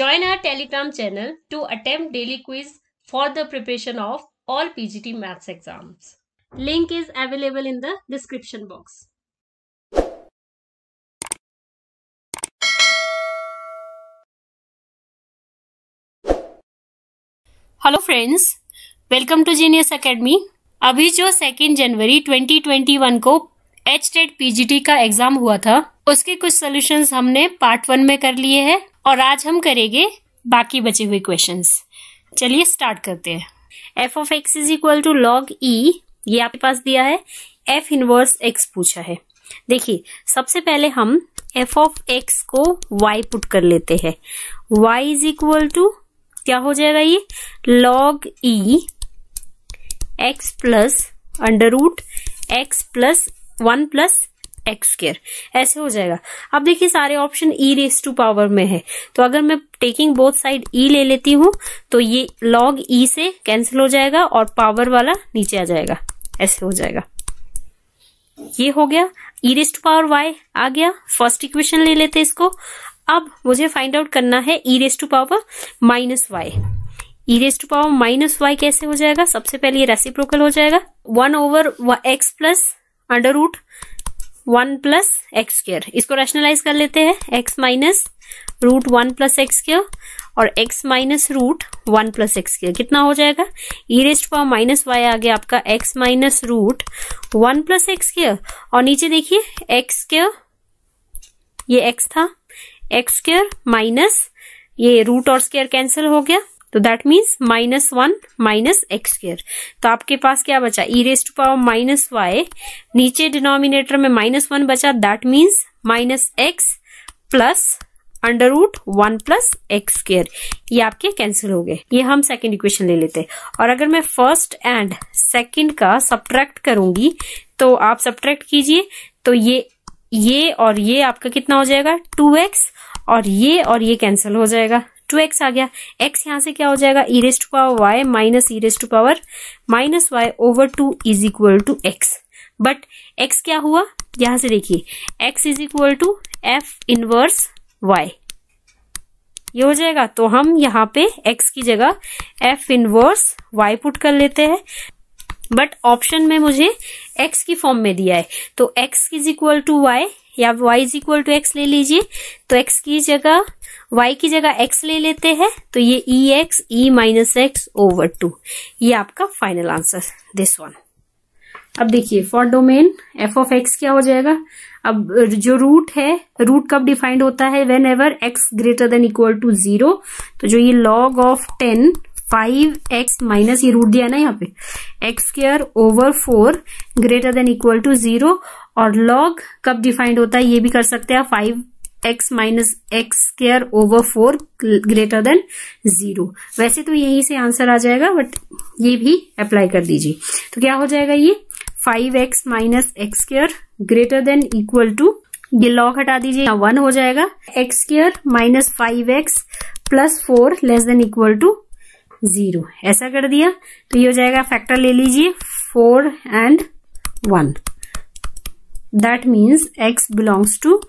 Join our Telegram channel to attempt daily quiz for the preparation of all PGT maths exams. Link is available in the description box. Hello friends, welcome to Genius Academy. अभी जो 2 जनवरी 2021 को HTET PGT का exam हुआ था, उसके कुछ solutions हमने part 1 में कर लिए हैं और आज हम करेंगे बाकी बचे हुए क्वेश्चंस। चलिए स्टार्ट करते हैं। f of x is equal to log e, ये आपके पास दिया है। f इनवर्स x पूछा है। देखिए, सबसे पहले हम f of x को y पुट कर लेते हैं। y इज इक्वल टू क्या हो जाएगा, ये log e x plus under root x plus 1 plus x square, ऐसे हो जाएगा। अब देखिए, सारे option e raise to power में है, तो अगर मैं टेकिंग बोथ साइड e ले लेती हूँ तो ये log e से कैंसिल हो जाएगा और पावर वाला नीचे आ जाएगा, ऐसे हो जाएगा। ये हो गया, e raise to power y आ गया। फर्स्ट इक्वेशन ले लेते इसको। अब मुझे फाइंड आउट करना है e raise to power minus y. e raise to power minus y कैसे हो जाएगा? सबसे पहले ये रेसिप्रोकल हो जाएगा, 1 over x plus under root 1 plus x square. इसको रैशनलाइज कर लेते हैं, x minus root 1 plus x square और x minus root 1 plus x square कितना हो जाएगा? e raised to power minus y आ गया आपका x minus root 1 plus x square और नीचे देखिए एक्स स्क्वायर, ये x था, एक्स स्क्वायर माइनस ये रूट और स्क्वायर कैंसिल हो गया, तो that means -1 minus x square. तो आपके पास क्या बचा? e raised to power minus y, नीचे डिनोमिनेटर में -1 बचा, that means minus x plus under root 1 plus x square. ये आपके कैंसिल हो गए। ये हम सेकंड इक्वेशन ले लेते हैं। और अगर मैं फर्स्ट एंड सेकंड का सब्ट्रैक्ट करूंगी तो आप सब्ट्रैक्ट कीजिए, तो ये और ये आपका कितना हो जाएगा? 2x और ये कैंसिल हो जाएगा, 2x आ गया। x यहां से क्या हो जाएगा? e raised to power y minus e raised to power minus y over 2 is equal to x। But x क्या हुआ? यहां से देखिए, x is equal to f inverse y, ये हो जाएगा। तो हम यहाँ पे x की जगह f इनवर्स y पुट कर लेते हैं। बट ऑप्शन में मुझे x की फॉर्म में दिया है, तो x is equal to y या y is equal to x ले लीजिए। तो x की जगह y की जगह x ले लेते हैं, तो ये ex e minus x over 2, ये आपका फाइनल आंसर, दिस वन। अब देखिए, for domain f of x क्या हो जाएगा? अब जो रूट है, रूट कब डिफाइंड होता है? Whenever x greater than equal to 0। तो जो ये log ऑफ 10 5x माइनस ये रूट दिया ना यहाँ पे, x square over 4 greater than equal to 0। और log कब डिफाइंड होता है ये भी कर सकते हैं, 5x minus x square over 4 greater then 0। वैसे तो यहीं से आंसर आ जाएगा, बट ये भी अप्लाई कर दीजिए। तो क्या हो जाएगा? ये 5x minus x square greater than equal to, ये log हटा दीजिए, 1 हो जाएगा, x square minus 5x plus 4 less than equal to 0, ऐसा कर दिया। तो ये हो जाएगा, फैक्टर ले लीजिए 4 and 1, that means x belongs to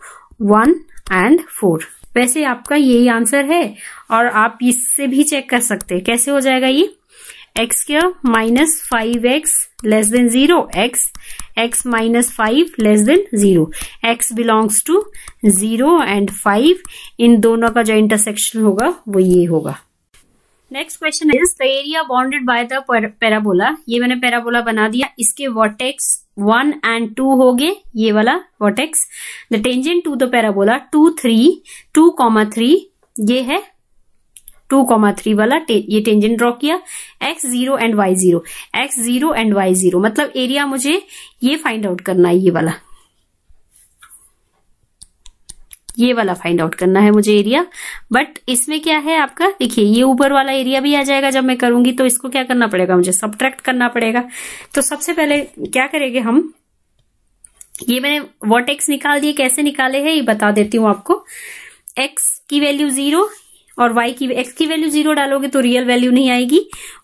1 and 4। वैसे आपका यही आंसर है और आप इससे भी चेक कर सकते हैं। कैसे हो जाएगा ये? X square minus 5x less than 0, x minus 5 less than 0, x belongs to 0 and 5, इन दोनों का जो इंटरसेक्शन होगा वो ये होगा। Next question is the area bounded by the parabola. ये मैंने पैराबोला बना दिया, इसके वर्टेक्स 1 and 2 हो गए, ये वाला vertex. The tangent to the parabola 2,3 ये है 2,3 वाला ये टेंजेंट ड्रॉ किया। x0 and y0, x0 and y0 मतलब एरिया मुझे ये फाइंड आउट करना है, ये वाला फाइंड आउट करना है मुझे एरिया। बट इसमें क्या है आपका, देखिए ये ऊपर वाला एरिया भी आ जाएगा जब मैं करूंगी, तो इसको क्या करना पड़ेगा? मुझे सब्ट्रैक्ट करना पड़ेगा। तो सबसे पहले क्या करेंगे हम, ये मैंने वर्टेक्स निकाल दिए, कैसे निकाले हैं ये बता देती हूँ आपको। x की वैल्यू 0 और x की वैल्यू 0 डालोगे तो रियल वैल्यू नहीं आएगी,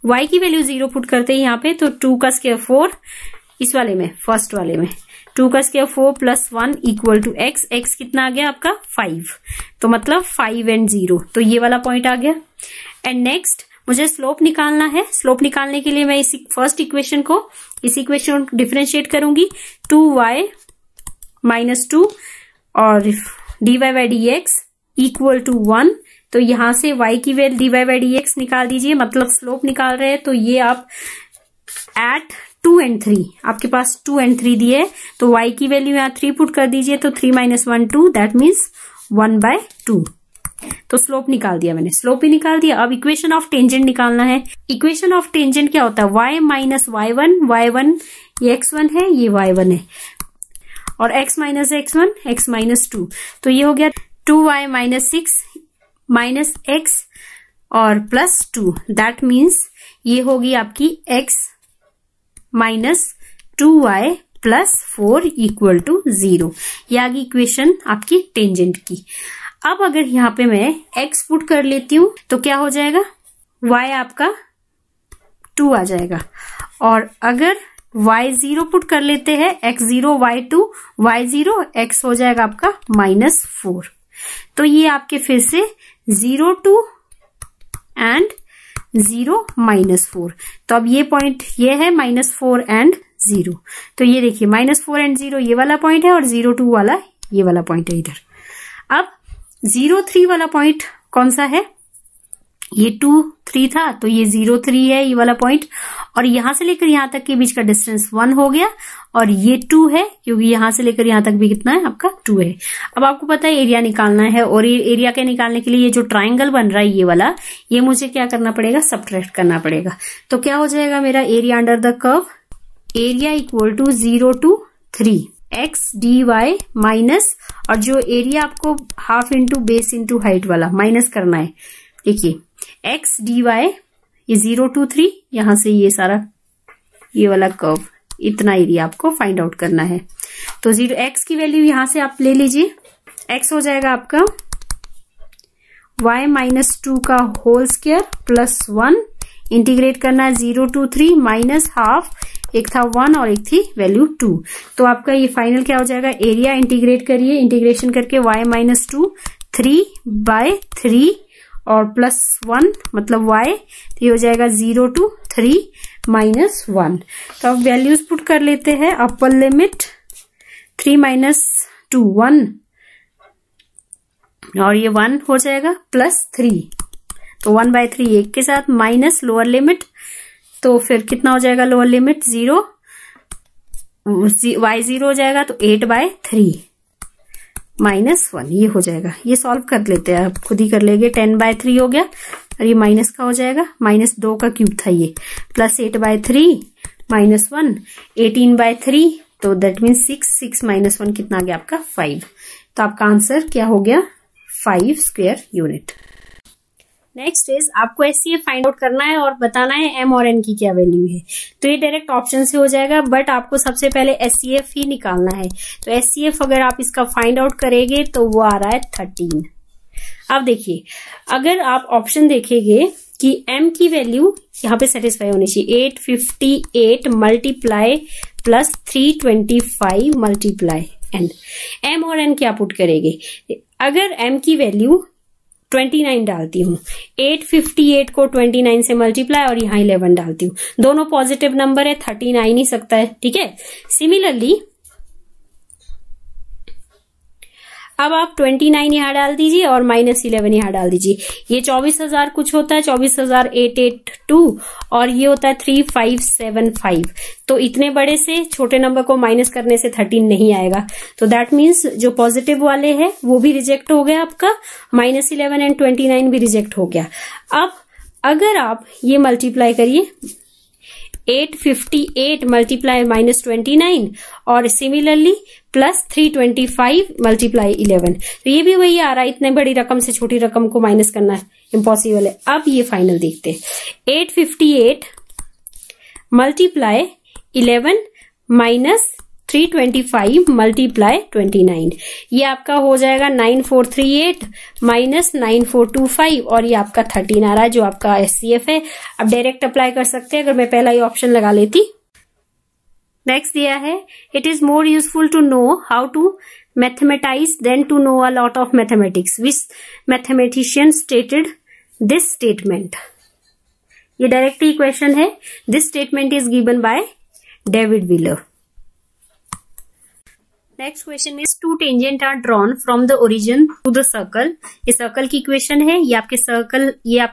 y की वैल्यू 0 पुट करते हैं यहाँ पे, तो 2 का स्क्वायर 4 इस वाले में, फर्स्ट वाले में, 2 का square 4 plus 1 equal to x। x कितना आ गया आपका 5, तो मतलब 5 and 0, तो ये वाला पॉइंट आ गया। एंड नेक्स्ट मुझे स्लोप निकालना है। स्लोप निकालने के लिए मैं इस फर्स्ट इक्वेशन को डिफरेंशिएट करूंगी। 2y माइनस 2 और dy by dx equal to 1, तो यहां से y की वैल्यू dy बाई dx निकाल दीजिए, मतलब स्लोप निकाल रहे हैं। तो ये आप एट 2 and 3, आपके पास 2 and 3 दिए, तो y की वैल्यू यहाँ 3 पुट कर दीजिए, तो 3 माइनस 1 2, दैट मीन्स 1/2। तो स्लोप निकाल दिया मैंने, स्लोप ही निकाल दिया। अब इक्वेशन ऑफ टेंजेंट निकालना है। इक्वेशन ऑफ टेंजेंट क्या होता है, y माइनस y1, y1 ये x1 है, ये y1 है, और x minus x1 x minus 2, तो ये हो गया 2y माइनस 6 माइनस x और प्लस 2, दैट मीन्स ये होगी आपकी x minus 2y plus 4 equal to 0। ये आ गई इक्वेशन आपकी टेंजेंट की। अब अगर यहाँ पे मैं x पुट कर लेती हूं तो क्या हो जाएगा, y आपका 2 आ जाएगा, और अगर y0 पुट कर लेते हैं, x0 y2 y0 x हो जाएगा आपका -4। तो ये आपके फिर से 0 2 एंड 0 -4, तो अब ये पॉइंट ये है -4 एंड 0, तो ये देखिए -4 एंड 0 ये वाला पॉइंट है, और 0 2 वाला ये वाला पॉइंट है इधर। अब 0 3 वाला पॉइंट कौन सा है, ये 2 3 था, तो ये 0 3 है ये वाला पॉइंट, और यहां से लेकर यहां तक के बीच का डिस्टेंस 1 हो गया, और ये 2 है क्योंकि यहां से लेकर यहां तक भी कितना है आपका 2 है। अब आपको पता है एरिया निकालना है, और एरिया के निकालने के लिए ये जो ट्राइंगल बन रहा है ये वाला, ये मुझे क्या करना पड़ेगा, सबट्रैक्ट करना पड़ेगा। तो क्या हो जाएगा मेरा area under the curve, area equal to 0 to 3 x dy minus, और जो एरिया आपको half into base into height वाला माइनस करना है, देखिए x dy ये 0 to 3, यहां से ये सारा ये वाला कर्व, इतना एरिया आपको फाइंड आउट करना है। तो 0 x की वैल्यू यहां से आप ले लीजिए, x हो जाएगा आपका y माइनस 2 का होल स्क्वायर प्लस 1, इंटीग्रेट करना है 0 to 3 माइनस हाफ, एक था 1 और एक थी वैल्यू 2, तो आपका ये फाइनल क्या हो जाएगा, एरिया इंटीग्रेट करिए, इंटीग्रेशन करके y माइनस 2 3/3 और प्लस 1 मतलब y, तो ये हो जाएगा 0 to 3 माइनस 1। तो अब वैल्यूज पुट कर लेते हैं। अपर लिमिट 3 माइनस 2 1, और ये 1 हो जाएगा प्लस 3, तो 1/3 1 के साथ, माइनस लोअर लिमिट, तो फिर कितना हो जाएगा लोअर लिमिट 0, y0 हो जाएगा, तो 8/3 माइनस 1 ये हो जाएगा। ये सॉल्व कर लेते हैं, आप खुद ही कर लेंगे। 10/3 हो गया, और ये माइनस का हो जाएगा, -2 का क्यूब था ये, प्लस 8/3 माइनस 1 18/3, तो दैट मीन 6 माइनस 1 कितना आ गया आपका 5। तो आपका आंसर क्या हो गया 5 स्क्वायर यूनिट। नेक्स्ट इज आपको एचसीएफ फाइंड आउट करना है और बताना है एम और एन की क्या वैल्यू है। तो ये डायरेक्ट ऑप्शन से हो जाएगा, बट आपको सबसे पहले एचसीएफ ही निकालना है। तो एचसीएफ अगर आप इसका फाइंड आउट करेंगे तो वो आ रहा है 13। अब देखिए, अगर आप ऑप्शन देखेंगे कि एम की वैल्यू यहाँ पे सेटिस्फाई होनी चाहिए, 858 multiply plus 325 multiply n. M और एन क्या पुट करेंगे, अगर एम की वैल्यू 29 डालती हूँ, 858 को 29 से मल्टीप्लाई और यहाँ 11 डालती हूँ, दोनों पॉजिटिव नंबर है, 13 आ ही नहीं सकता है, ठीक है। सिमिलरली अब आप 29 यहाँ डाल दीजिए और -11 यहाँ डाल दीजिए। ये 24,000 कुछ होता है, 24,882 और ये होता है 3575। तो इतने बड़े से छोटे नंबर को माइनस करने से 13 नहीं आएगा। तो दैट मीन्स जो पॉजिटिव वाले हैं वो भी रिजेक्ट हो गया, आपका -11 एंड 29 भी रिजेक्ट हो गया। अब अगर आप ये मल्टीप्लाई करिए 858 मल्टीप्लाई -29 और सिमिलरली प्लस 325 मल्टीप्लाई 11, तो ये भी वही आ रहा है, इतने बड़ी रकम से छोटी रकम को माइनस करना इम्पॉसिबल है। अब ये फाइनल देखते हैं, 858 मल्टीप्लाई 11 माइनस 325 मल्टीप्लाई 29, ये आपका हो जाएगा 9438 माइनस 9425 और ये आपका 13 आ रहा है जो आपका एचसीएफ है। अब डायरेक्ट अप्लाई कर सकते हैं। अगर मैं पहला ही ऑप्शन लगा लेती नेक्स्ट दिया है, it is more useful to know how to mathematise than to know a lot of mathematics, which mathematician stated this statement. ये डायरेक्टली क्वेश्चन है। This statement is given by David Wheeler. Next question is two tangent are drawn from the origin to the circle. ये circle की question है। ये आपके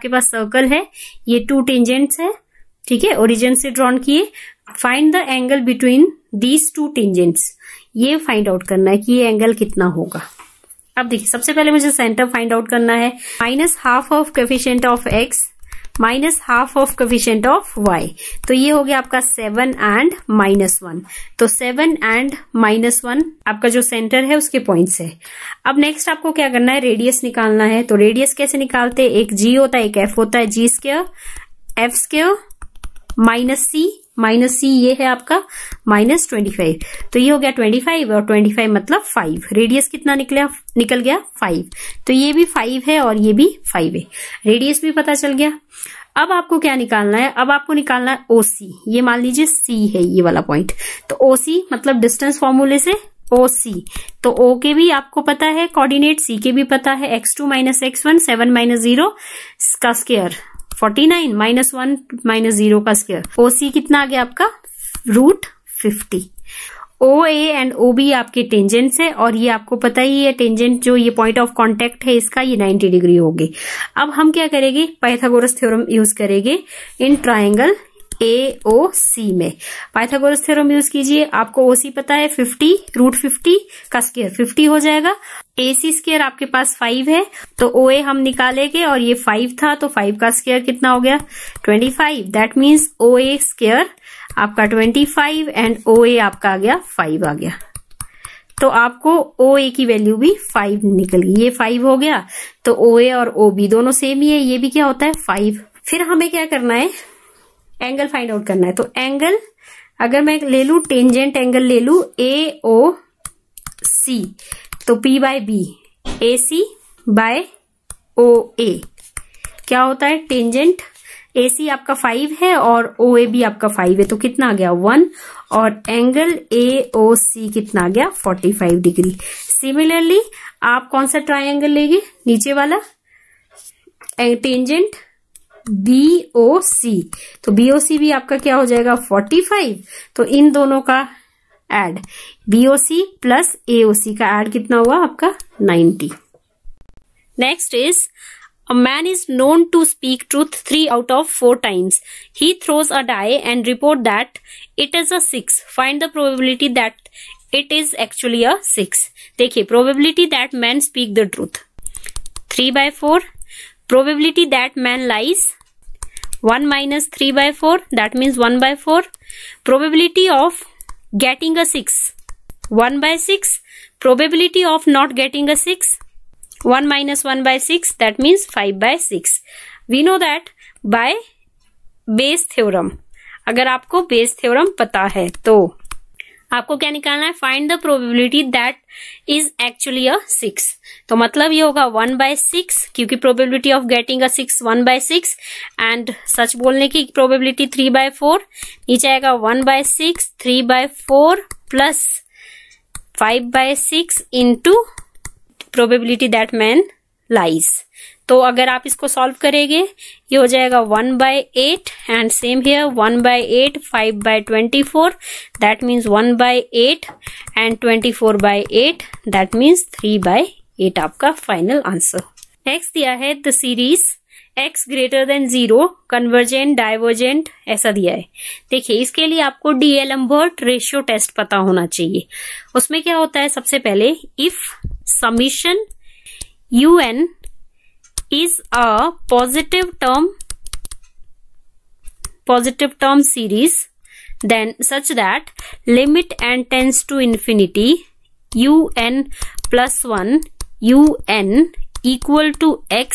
पास circle है, ये to tangents है, ठीक है, ओरिजिन से ड्रॉन किए। Find the angle between these two tangents. ये फाइंड आउट करना है कि ये एंगल कितना होगा। अब देखिए, सबसे पहले मुझे सेंटर फाइंड आउट करना है। Minus half of coefficient of x minus half of coefficient of y, तो ये हो गया आपका 7 एंड -1। तो 7 एंड -1 आपका जो सेंटर है उसके पॉइंट्स है। अब नेक्स्ट आपको क्या करना है, रेडियस निकालना है। तो रेडियस कैसे निकालते हैं, एक जी होता है, एक एफ होता है, जी स्क्वायर एफ स्क्वायर माइनस सी ये है आपका -25। तो ये हो गया 25 और 25 मतलब 5। रेडियस कितना निकल गया 5। तो ये भी 5 है और ये भी 5 है। रेडियस भी पता चल गया। अब आपको क्या निकालना है, अब आपको निकालना है ओसी। ये मान लीजिए सी है ये वाला पॉइंट, तो ओसी मतलब डिस्टेंस फॉर्मूले से OC। तो O के भी आपको पता है कोऑर्डिनेट, C के भी पता है, x2 - x1 7 - 0 का स्क्वायर 49 -1 - 0 का स्क्वायर। OC कितना आ गया आपका √50। OA एंड OB आपके टेंजेंट्स है और ये आपको पता ही है टेंजेंट जो ये पॉइंट ऑफ कांटेक्ट है इसका ये 90 डिग्री होगी। अब हम क्या करेंगे, पाइथागोरस थ्योरम यूज करेंगे इन ट्रायंगल AOC में। पाइथागोरस थ्योरम यूज कीजिए। आपको OC पता है 50 √50 का स्क्वायर 50 हो जाएगा। AC स्क्वायर आपके पास 5 है, तो OA हम निकालेंगे और ये 5 था, तो 5 का स्क्वायर कितना हो गया 25। दैट मीन्स OA स्क्वायर आपका 25 एंड OA आपका आ गया 5 आ गया। तो आपको OA की वैल्यू भी 5 निकल गई। ये 5 हो गया, तो OA और OB दोनों सेम ही है। ये भी क्या होता है 5। फिर हमें क्या करना है, एंगल फाइंड आउट करना है। तो एंगल अगर मैं ले लू, टेंजेंट एंगल ले लू AOC, तो P/B AC/OA क्या होता है, टेंजेंट AC आपका 5 है और OA भी आपका 5 है, तो कितना आ गया 1 और एंगल AOC कितना आ गया 45 डिग्री। सिमिलरली आप कौन सा ट्रायंगल लेंगे, नीचे वाला टेंजेंट BOC, तो BOC भी आपका क्या हो जाएगा 45। तो इन दोनों का ऐड BOC प्लस AOC का ऐड कितना हुआ आपका 90। Next is A man is known to speak truth 3 out of 4 times. He throws a die and report that it is a 6. Find the probability that it is actually a 6. देखिए, probability that man speak the truth 3/4. Probability that man lies 1 minus 3/4, that means 1/4. Probability of getting a 6 1/6. Probability of not getting a 6 1 minus 1/6, that means 5/6. We know that by Bayes theorem. अगर आपको Bayes theorem पता है तो आपको क्या निकालना है, find the probability that is actually a 6. तो मतलब ये होगा 1/6, क्योंकि probability of getting a 6 1/6 and सच बोलने की probability 3/4, नीचे आएगा 1/6 3/4 plus 5/6 into probability that man lies. तो अगर आप इसको सॉल्व करेंगे ये हो जाएगा 1/8 and same here 1/8 5/24, that means 1/8 and 24/8, that means 3/8 आपका फाइनल आंसर। नेक्स्ट दिया है the series x greater then 0 convergent divergent ऐसा दिया है। देखिए, इसके लिए आपको डीएलम्बर्ट रेशियो टेस्ट पता होना चाहिए। उसमें क्या होता है, सबसे पहले if summation UN is a positive term series, then such that limit n tends to infinity UN + 1 UN equal to x,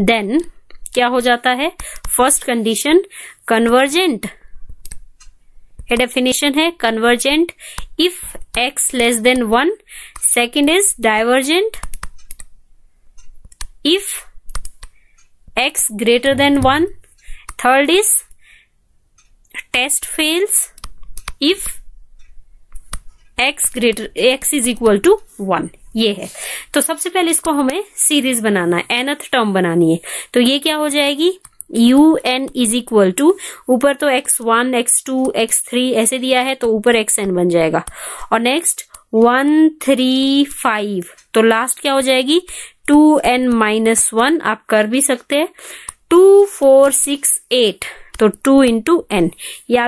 then क्या हो जाता है, फर्स्ट कंडीशन कन्वर्जेंट, ये डेफिनेशन है convergent if x less than 1, second is divergent if x greater than 1, third is test fails if x is equal to 1, ये है। तो सबसे पहले इसको हमें सीरीज बनाना है, nth टर्म बनानी है। तो ये क्या हो जाएगी, un इज इक्वल टू, ऊपर तो x1 x2 x3 ऐसे दिया है तो ऊपर xn बन जाएगा, और नेक्स्ट 1 3 5, तो लास्ट क्या हो जाएगी 2n-1, आप कर भी सकते हैं 2 4 6 8, तो 2 इंटू n, ये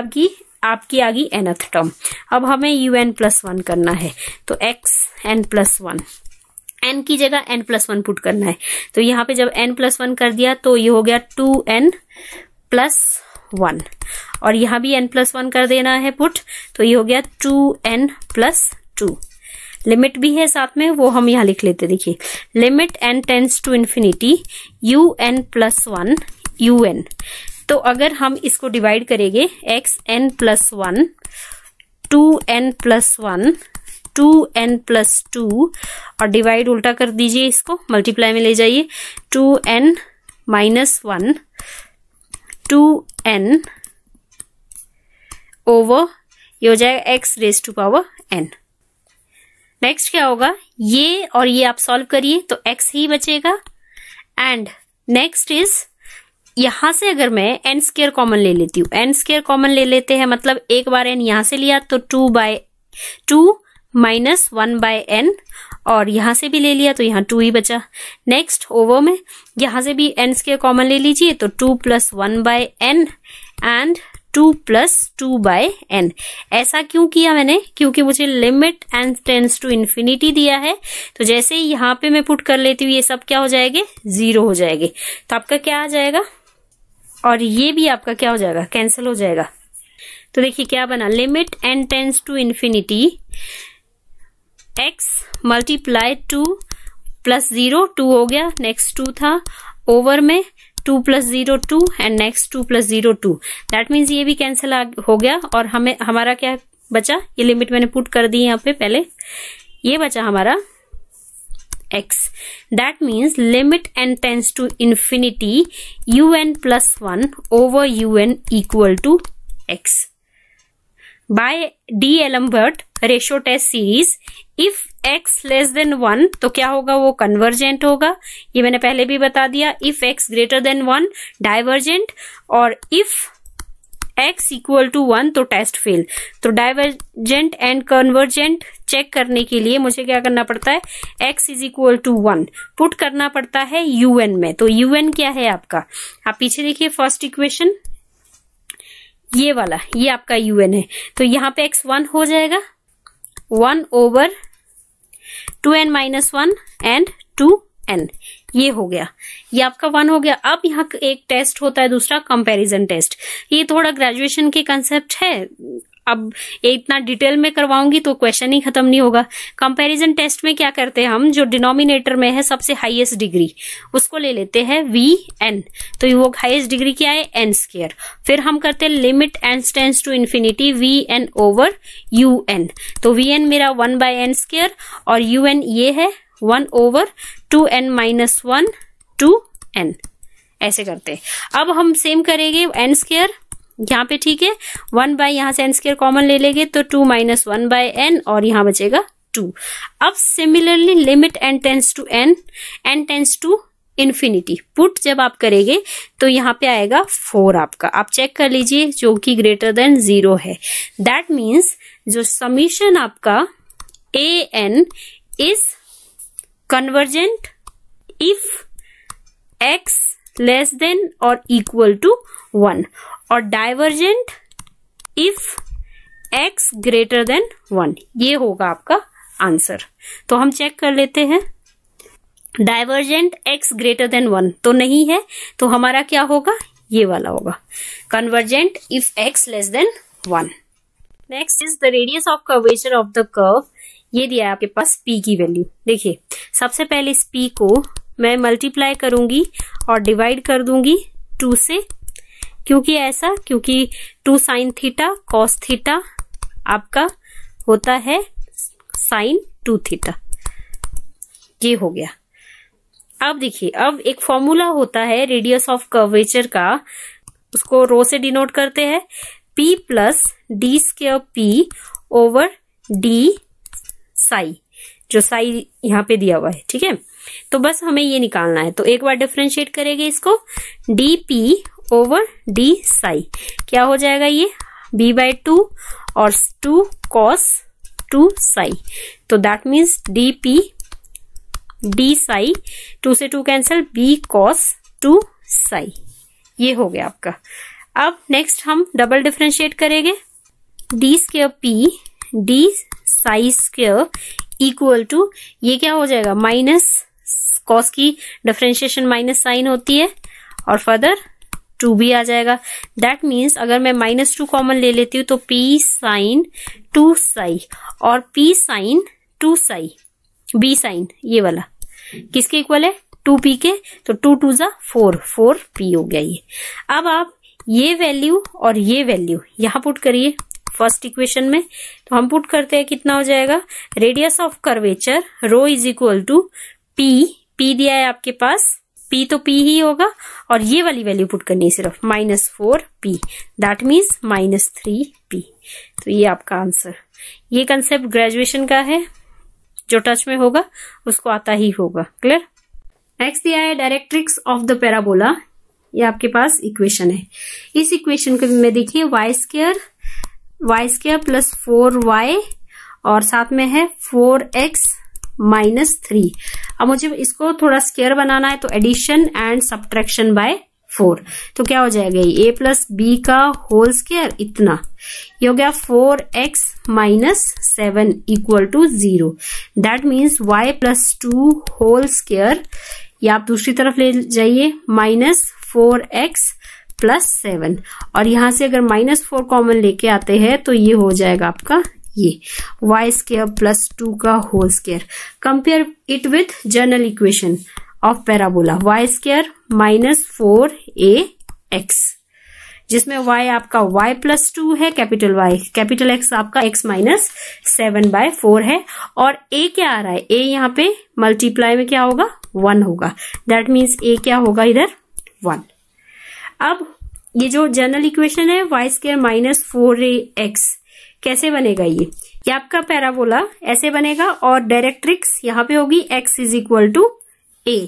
आपकी आ गई nth टर्म। अब हमें un+1 करना है, तो xn+1, n की जगह n+1 पुट करना है। तो यहाँ पे जब n+1 कर दिया तो ये हो गया 2n+1, और यहाँ भी n+1 कर देना है पुट, तो ये हो गया 2n+2। लिमिट भी है साथ में, वो हम यहाँ लिख लेते, देखिए limit n tends to infinity un+1 un। तो अगर हम इसको डिवाइड करेंगे xn+1 2n+1 2n+2, और डिवाइड उल्टा कर दीजिए, इसको मल्टीप्लाई में ले जाइए, 2n-1 2n ओवर, ये हो जाएगा x⁻n। नेक्स्ट क्या होगा, ये और ये आप सॉल्व करिए तो x ही बचेगा। एंड नेक्स्ट इज, यहां से अगर मैं n² कॉमन ले लेती हूँ, n² कॉमन ले लेते हैं, मतलब एक बार n यहां से लिया तो 2 माइनस 1/n, और यहां से भी ले लिया तो यहाँ 2 ही बचा। नेक्स्ट ओवर में यहां से भी n² कॉमन ले लीजिए तो 2 + 1/n एंड 2 + 2/n। ऐसा क्यों किया मैंने, क्योंकि मुझे limit n tends to infinity दिया है, तो जैसे ही यहाँ पे मैं पुट कर लेती हूँ ये सब क्या हो जाएंगे, 0 हो जाएंगे। तो आपका क्या आ जाएगा, और ये भी आपका क्या हो जाएगा, कैंसिल हो जाएगा। तो देखिए क्या बना, limit n tends to infinity x multiply 2 + 0, 2 हो गया, नेक्स्ट 2 था, ओवर में 2 + 0 2 एंड नेक्स्ट 2 + 0 2, दैट मीन्स ये भी कैंसिल हो गया, और हमारा क्या बचा, ये लिमिट मैंने पुट कर दी यहाँ पे पहले, ये बचा हमारा x। That means limit n tends to infinity un+1 over un equal to x। By D'Alembert ratio test series, if x < 1 तो क्या होगा, वो कन्वर्जेंट होगा, ये मैंने पहले भी बता दिया। इफ x > 1 डाइवर्जेंट, और इफ x = 1 तो टेस्ट फेल। तो डाइवर्जेंट एंड कन्वर्जेंट चेक करने के लिए मुझे क्या करना पड़ता है, x = 1 पुट करना पड़ता है un में। तो un क्या है आपका, आप पीछे देखिए फर्स्ट इक्वेशन, ये वाला, ये आपका un है, तो यहाँ पे x 1 हो जाएगा, 1 ओवर 2n-1 एंड 2n, ये हो गया, ये आपका 1 हो गया। अब यहाँ एक टेस्ट होता है दूसरा, कंपैरिजन टेस्ट। ये थोड़ा ग्रेजुएशन के कंसेप्ट है, अब इतना डिटेल में करवाऊंगी तो क्वेश्चन ही खत्म नहीं होगा। कंपैरिजन टेस्ट में क्या करते हैं हम, जो डिनोमिनेटर में है सबसे हाईएस्ट डिग्री उसको ले लेते हैं Vn, तो वो हाईएस्ट डिग्री क्या है, n²। फिर हम करते हैं limit n tends to infinity Vn over un, तो Vn मेरा 1/n², और un ये है 1 ओवर 2n-1 2n, ऐसे करते हैं। अब हम सेम करेंगे n², यहाँ पे ठीक है, 1 यहाँ से n² कॉमन ले लेंगे तो 2 - 1/n, और यहाँ बचेगा 2। अब similarly limit n tends to infinity put जब आप करेंगे तो यहाँ पे आएगा 4 आपका, आप चेक कर लीजिए, जो कि > 0 है। दैट मीन्स जो समीशन आपका an is convergent if x < or = 1, और डाइवर्जेंट इफ x > 1, ये होगा आपका आंसर। तो हम चेक कर लेते हैं, डाइवर्जेंट x > 1 तो नहीं है, तो हमारा क्या होगा, ये वाला होगा, convergent if x < 1। Next is the radius of curvature of the curve, ये दिया है आपके पास p की वैल्यू। देखिए सबसे पहले इस p को मैं मल्टीप्लाई करूंगी और डिवाइड कर दूंगी 2 से, क्योंकि ऐसा, क्योंकि 2 sin थीटा cos थीटा आपका होता है sin 2 थीटा, ये हो गया। अब देखिए, अब एक फॉर्मूला होता है रेडियस ऑफ कर्वेचर का, उसको रो से डिनोट करते हैं, p + d² p over D Sai, जो साई यहाँ पे दिया हुआ है, ठीक है। तो बस हमें ये निकालना है, तो एक बार डिफरेंशिएट करेंगे इसको, D P over D Sai, क्या हो जाएगा ये b/2 और 2 cos 2 साई, तो that means D P d Sai, 2 से 2 कैंसिल, b cos 2 साई, ये हो गया आपका। अब नेक्स्ट हम डबल डिफरेंशिएट करेंगे, d square p d psi square equal to, ये क्या हो जाएगा माइनस, कॉस की डिफरेंशिएशन माइनस साइन होती है और फर्दर 2b आ जाएगा। दैट मीन्स अगर मैं -2 कॉमन ले लेती हूँ तो p साइन 2 साई और p sine 2 psi, b sine ये वाला किसके इक्वल है 2p के, तो 2 2 जा 4, 4p हो गया ये। अब आप ये वैल्यू और ये वैल्यू यहां पुट करिए फर्स्ट इक्वेशन में, तो हम पुट करते हैं, कितना हो जाएगा, radius of curvature rho is equal to p दिया है आपके पास, p तो p ही होगा और ये वाली वैल्यू पुट करनी है सिर्फ -4p, दैट मीन्स -3p। तो ये आपका आंसर। ये कंसेप्ट ग्रेजुएशन का है, जो टच में होगा उसको आता ही होगा। क्लियर। नेक्स्ट दिया है डायरेक्ट्रिक्स ऑफ द पैराबोला, ये आपके पास इक्वेशन है। इस इक्वेशन को में देखिए y स्क्वायर प्लस 4y और साथ में है 4x -3। अब मुझे इसको थोड़ा स्क्वायर बनाना है, तो एडिशन एंड सब्ट्रैक्शन बाय 4, तो क्या हो जाएगा ये a प्लस b का होल स्क्वायर, इतना ये हो गया 4x -7 equal to 0। That means y plus 2 whole square, या आप दूसरी तरफ ले जाइए -4x प्लस 7, और यहां से अगर -4 कॉमन लेके आते हैं तो ये हो जाएगा आपका ये y स्क्वायर प्लस 2 का whole square. Compare it with general equation of parabola, y square -4ax, जिसमें y आपका y प्लस 2 है कैपिटल Y, कैपिटल X आपका x -7/4 है, और a क्या आ रहा है, a यहाँ पे मल्टीप्लाई में क्या होगा 1 होगा, दैट मीन्स a क्या होगा इधर 1। अब ये जो जनरल इक्वेशन है y स्क्वायर -4ax कैसे बनेगा, ये आपका पैराबोला ऐसे बनेगा, और डायरेक्ट्रिक्स यहाँ पे होगी x is equal to a,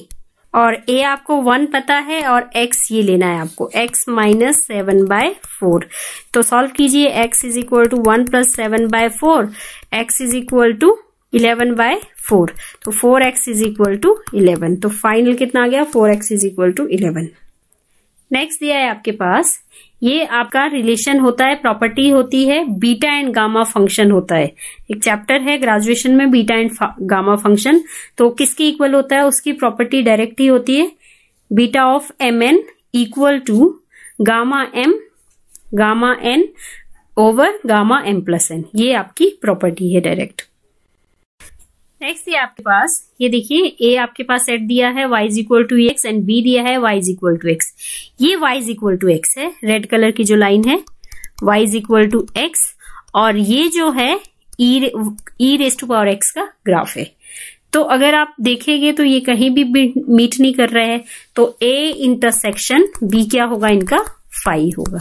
और a आपको 1 पता है और x ये लेना है आपको, x -7/4। तो सॉल्व कीजिए, x is equal to 1 plus 7/4, x is equal to 11/4, तो 4x इज इक्वल टू 11। तो फाइनल कितना आ गया, 4x is equal to 11। Next दिया है आपके पास, ये आपका रिलेशन होता है, प्रॉपर्टी होती है, बीटा एंड गामा फंक्शन होता है। एक चैप्टर है ग्रेजुएशन में बीटा एंड गामा फंक्शन, तो किसके इक्वल होता है, उसकी प्रॉपर्टी डायरेक्ट ही होती है, beta of mn equal to gamma n over gamma m plus n, ये आपकी प्रॉपर्टी है डायरेक्ट। नेक्स्ट ये आपके पास, ये देखिए a आपके पास सेट दिया है y is equal to x and b दिया है y is equal to x। ये y is equal to x है, रेड कलर की जो लाइन है y is equal to x, और ये जो है e raise to power x का ग्राफ है। तो अगर आप देखेंगे तो ये कहीं भी मीट नहीं कर रहे हैं, तो a इंटरसेक्शन b क्या होगा, इनका 5 होगा।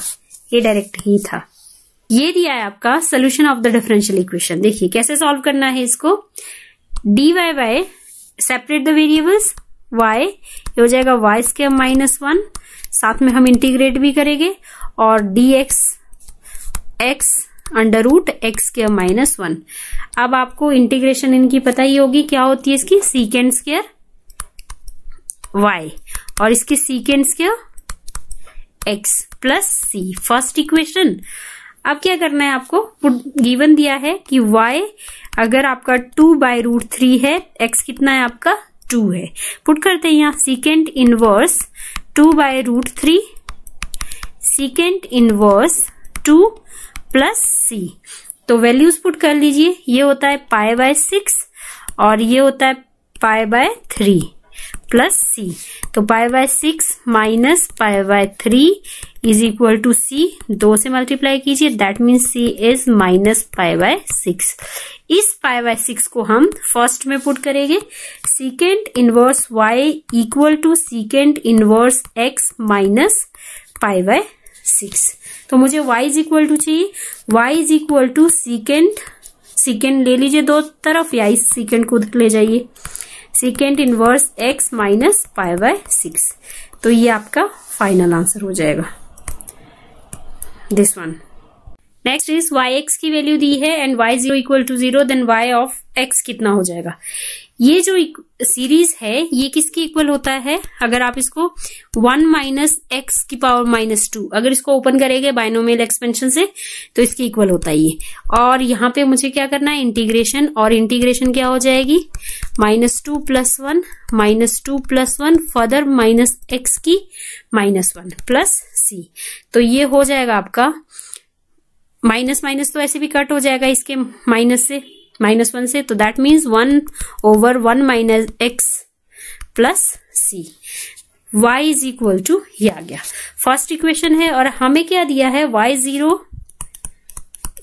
ये डायरेक्ट ही था। ये दिया है आपका solution of the differential equation. देखिए कैसे सॉल्व करना है इसको, dy by separate the variables, y हो जाएगा y स्क्वायर -1, साथ में हम इंटीग्रेट भी करेंगे, और dx x under root x square -1। अब आपको इंटीग्रेशन इनकी पता ही होगी, क्या होती है इसकी, सीकेंड स्क्वायर y और इसकी secant square x plus c, first equation. अब क्या करना है आपको, गिवन दिया है कि y अगर आपका 2/√3 है, x कितना है आपका 2 है, पुट करते हैं यहाँ सीकेंड इनवर्स 2/√3 सीकेंड इनवर्स 2 प्लस c, तो वैल्यूज पुट कर लीजिए, ये होता है π/6 और ये होता है π/3 प्लस c, तो π/6 minus π/3 is equal to c, 2 से मल्टीप्लाई कीजिए, दैट मीन्स c इज -π/6। इस π/6 को हम फर्स्ट में पुट करेंगे, secant inverse y equal to secant inverse x minus π/6। तो मुझे y इज इक्वल टू चाहिए, y is equal to secant ले लीजिए दो तरफ, या इस सीकेंड को उधर ले जाइए, secant inverse x minus pi by 6। तो ये आपका फाइनल आंसर हो जाएगा, this one. Next is yx की वैल्यू दी है and y0 equal to 0, then y of x कितना हो जाएगा। ये जो सीरीज है ये किसकी इक्वल होता है, अगर आप इसको 1 माइनस एक्स की पावर माइनस 2 अगर इसको ओपन करेंगे बाइनोमियल एक्सपेंशन से तो इसकी इक्वल होता है ये। और यहाँ पे मुझे क्या करना है, इंटीग्रेशन, और इंटीग्रेशन क्या हो जाएगी, -2 + 1 -2 + 1 फर्दर माइनस एक्स की -1 प्लस सी। तो ये हो जाएगा आपका माइनस माइनस तो ऐसे भी कट हो जाएगा इसके माइनस से, -1 से, तो that means 1/1 minus x plus c. y is equal to, ये आ गया फर्स्ट इक्वेशन है। और हमें क्या दिया है, y0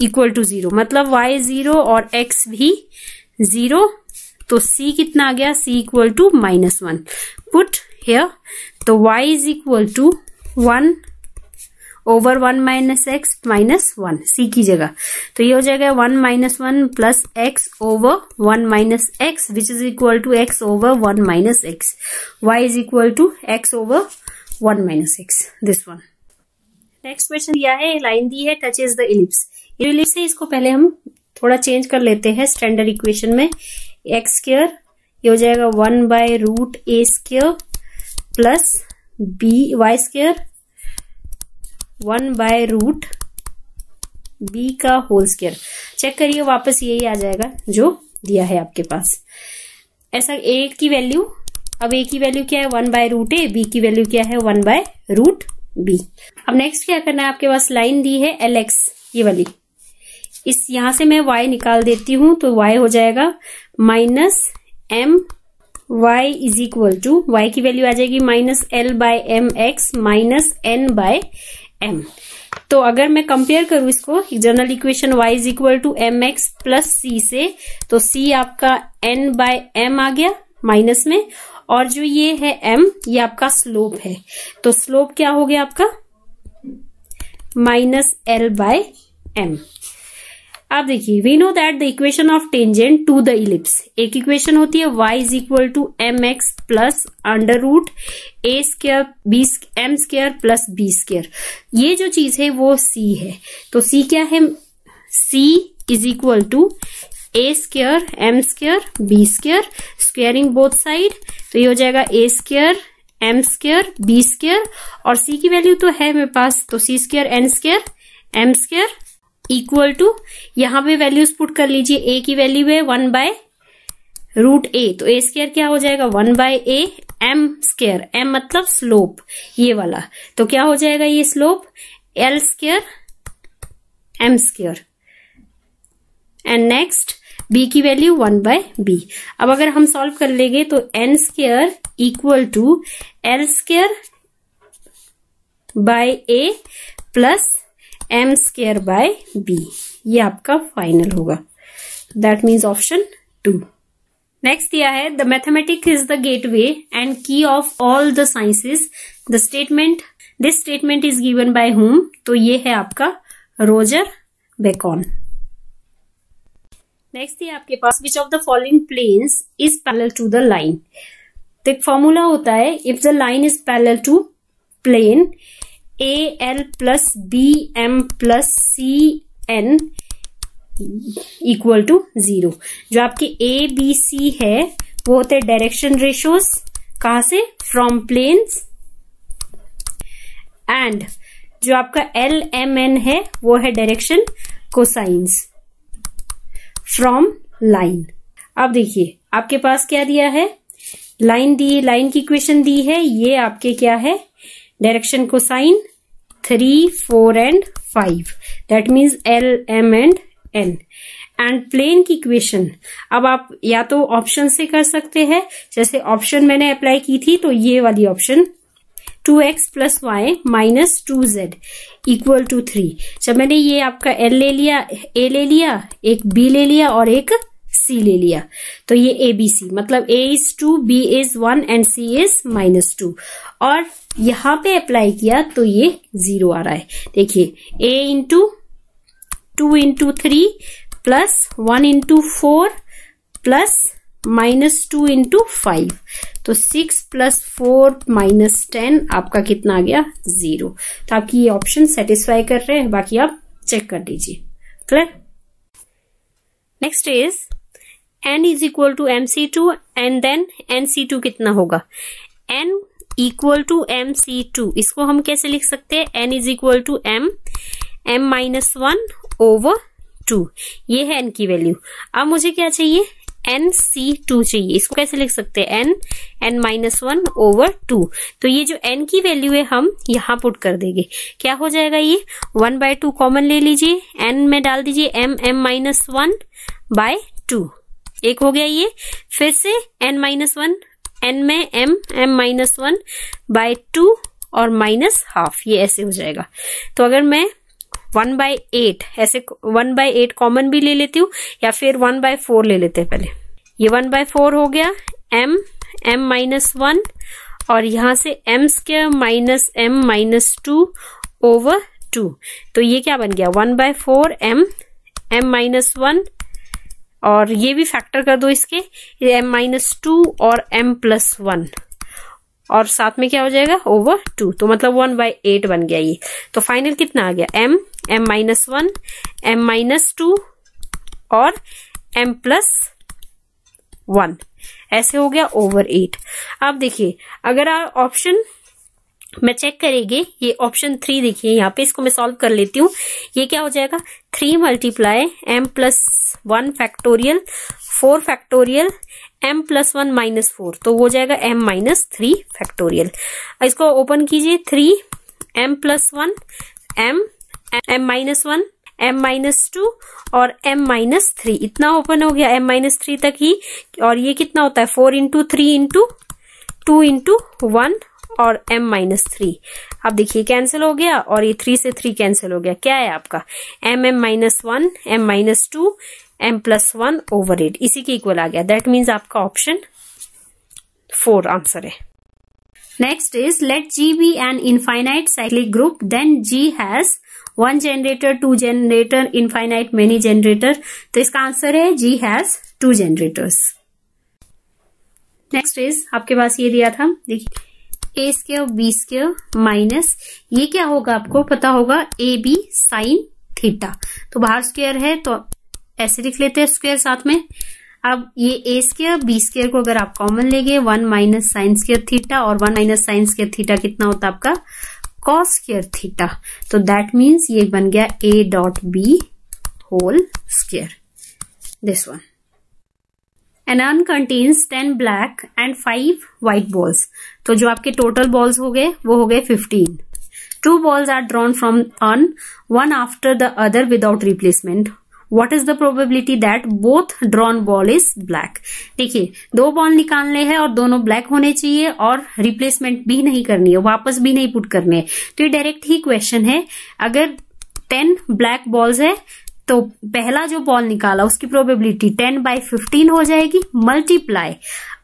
इक्वल टू 0, मतलब y0 और x भी 0, तो c कितना आ गया, c equal to -1 put here. तो y is equal to 1/1 minus x minus 1 सी की जगह, तो ये हो जाएगा 1 - 1 plus x over 1 minus x which is equal to x over 1 minus x. y is equal to x over 1 minus x, this one. Next question दिया है, line दी है touches the ellipse. Ellipse है, इसको पहले हम थोड़ा चेंज कर लेते हैं स्टैंडर्ड इक्वेशन में। एक्स स्क्वायर ये हो जाएगा 1/√a² plus y square 1/√b का होल स्क्वायर। चेक करिए वापस यही आ जाएगा जो दिया है आपके पास। ऐसा a की वैल्यू, अब a की वैल्यू क्या है 1/√a, b की वैल्यू क्या है 1/√b। अब नेक्स्ट क्या करना है, आपके पास लाइन दी है lx ये वाली, इस यहां से मैं y निकाल देती हूं, तो y हो जाएगा -m, y is equal to, y की वैल्यू आ जाएगी -l/mx माइनस n/m। तो अगर मैं कंपेयर करूं इसको general equation y is equal to mx plus c से, तो c आपका n/m आ गया माइनस में, और जो ये है m ये आपका स्लोप है, तो स्लोप क्या हो गया आपका -l/m। अब देखिए, we know that the equation of tangent to the ellipse, एक इक्वेशन होती है y is equal to mx plus √a² m² plus b²। ये जो चीज है वो c है, तो c क्या है, c is equal to a² m² b², squaring both side, तो ये हो जाएगा a² m² b², और c की वैल्यू तो है मेरे पास, तो c² n² m² equal to, यहां पे वैल्यूज पुट कर लीजिए। a की वैल्यू है 1/√a, तो a² क्या हो जाएगा 1/a m², m मतलब स्लोप ये वाला, तो क्या हो जाएगा ये slope l² m²। And next b की वैल्यू 1/b। अब अगर हम सॉल्व कर लेंगे तो n² equal to l²/a plus m²/b, ये आपका फाइनल होगा, दैट मीन्स ऑप्शन 2। नेक्स्ट दिया है, the mathematics is the gateway and key of all the sciences, the statement, this statement is given by whom, तो ये है आपका रोजर बेकन। नेक्स्ट है आपके पास, which of the following planes is parallel to the line. तो एक formula होता है, if the line is parallel to plane AL plus BM plus CN equal to 0। जो आपके ABC है वो होते हैं डायरेक्शन रेशियोज, कहां से, फ्रॉम प्लेन्स, एंड जो आपका LMN है वो है डायरेक्शन कोसाइंस फ्रॉम लाइन। अब देखिए आपके पास क्या दिया है, लाइन दी, लाइन की इक्वेशन दी है, ये आपके क्या है direction cosine 3, 4 and 5, that means L, M and N। And plane की इक्वेशन अब आप या तो ऑप्शन से कर सकते हैं, जैसे ऑप्शन मैंने अप्लाई की थी, तो ये वाली option 2x plus y minus 2z equal to 3। जब मैंने ये आपका L ले लिया, A ले लिया, एक B ले लिया और एक C ले लिया, तो ये ABC, मतलब A is 2, B is 1 and C is -2, और यहां पे अप्लाई किया तो ये 0 आ रहा है। देखिए A into 2 into 3 plus 1 into 4 plus -2 into 5, तो 6 प्लस 4 माइनस 10 आपका कितना आ गया 0। तो आपकी ये ऑप्शन सेटिस्फाई कर रहे हैं, बाकी आप चेक कर लीजिए। Clear. Next is n is equal to mc2 and then nc2 कितना होगा, n इक्वल टू mc2, इसको हम कैसे लिख सकते हैं, n is equal to m minus 1 over 2, ये है n की वैल्यू। अब मुझे क्या चाहिए, nc2 चाहिए, इसको कैसे लिख सकते हैं, n माइनस 1 ओवर 2, तो ये जो n की वैल्यू है हम यहां पुट कर देंगे, क्या हो जाएगा, ये 1/2 कॉमन ले लीजिए, n में डाल दीजिए m माइनस 1 बाय 2, एक हो गया ये, फिर से n माइनस 1, n में m माइनस 1 बाय 2 और माइनस हाफ, ये ऐसे हो जाएगा। तो अगर मैं 1/8 ऐसे 1/8 कॉमन भी ले लेती हूँ या फिर 1/4 ले लेते हैं, पहले ये 1/4 हो गया, m माइनस 1 और यहां से m square minus m minus 2 over 2, तो ये क्या बन गया 1/4 m माइनस 1 और ये भी फैक्टर कर दो इसके, m माइनस 2 और m प्लस 1 और साथ में क्या हो जाएगा ओवर 2, तो मतलब 1/8 बन गया ये। तो फाइनल कितना आ गया, m माइनस 1 m माइनस 2 और m प्लस 1, ऐसे हो गया ओवर 8। अब देखिए अगर आप ऑप्शन मैं चेक करेंगे, ये ऑप्शन 3 देखिए यहाँ पे, इसको मैं सॉल्व कर लेती हूँ। ये क्या हो जाएगा 3 multiply m plus 1 factorial 4 factorial m plus 1 minus 4, तो वो जाएगा m माइनस 3 फैक्टोरियल। इसको ओपन कीजिए, 3 m plus 1 m minus 1 m minus 2 और m माइनस 3, इतना ओपन हो गया m माइनस 3 तक ही। और ये कितना होता है 4 इंटू 3 इंटू 2 इंटू 1 और m माइनस 3। अब देखिए कैंसिल हो गया और ये 3 से 3 कैंसिल हो गया, क्या है आपका m minus 1 m minus 2 m plus 1 over 8, इसी के इक्वल आ गया। दैट मीन्स आपका ऑप्शन 4 आंसर है। Next is let G be an infinite cyclic group, then G has 1 generator, 2 generator, infinite many generator, तो इसका आंसर है G has 2 generators। Next is आपके पास ये दिया था, देखिए a square b square minus, ये क्या होगा आपको पता होगा ab साइन थीटा, तो बाहर स्क्वायर है तो ऐसे लिख लेते हैं स्क्वायर साथ में। अब ये a स्क्वायर b स्क्वायर को अगर आप कॉमन लेंगे 1 माइनस साइन स्क्वायर थीटा और 1 माइनस साइन स्क्वायर थीटा कितना होता है आपका कॉस स्क्वायर थीटा, तो दैट मीन्स ये बन गया a dot b whole square, this one. An urn contains 10 black and 5 white balls, तो जो आपके टोटल बॉल्स हो गए वो हो गए 15। 2 balls are drawn from urn, one after the other without replacement. What is the probability that both drawn ball is black? देखिए 2 ball निकालने हैं और दोनों ब्लैक होने चाहिए और रिप्लेसमेंट भी नहीं करनी है, वापस भी नहीं पुट करने हैं, तो ये डायरेक्ट ही क्वेश्चन है। अगर 10 ब्लैक बॉल्स है तो पहला जो बॉल निकाला उसकी प्रोबेबिलिटी 10/15 हो जाएगी मल्टीप्लाई,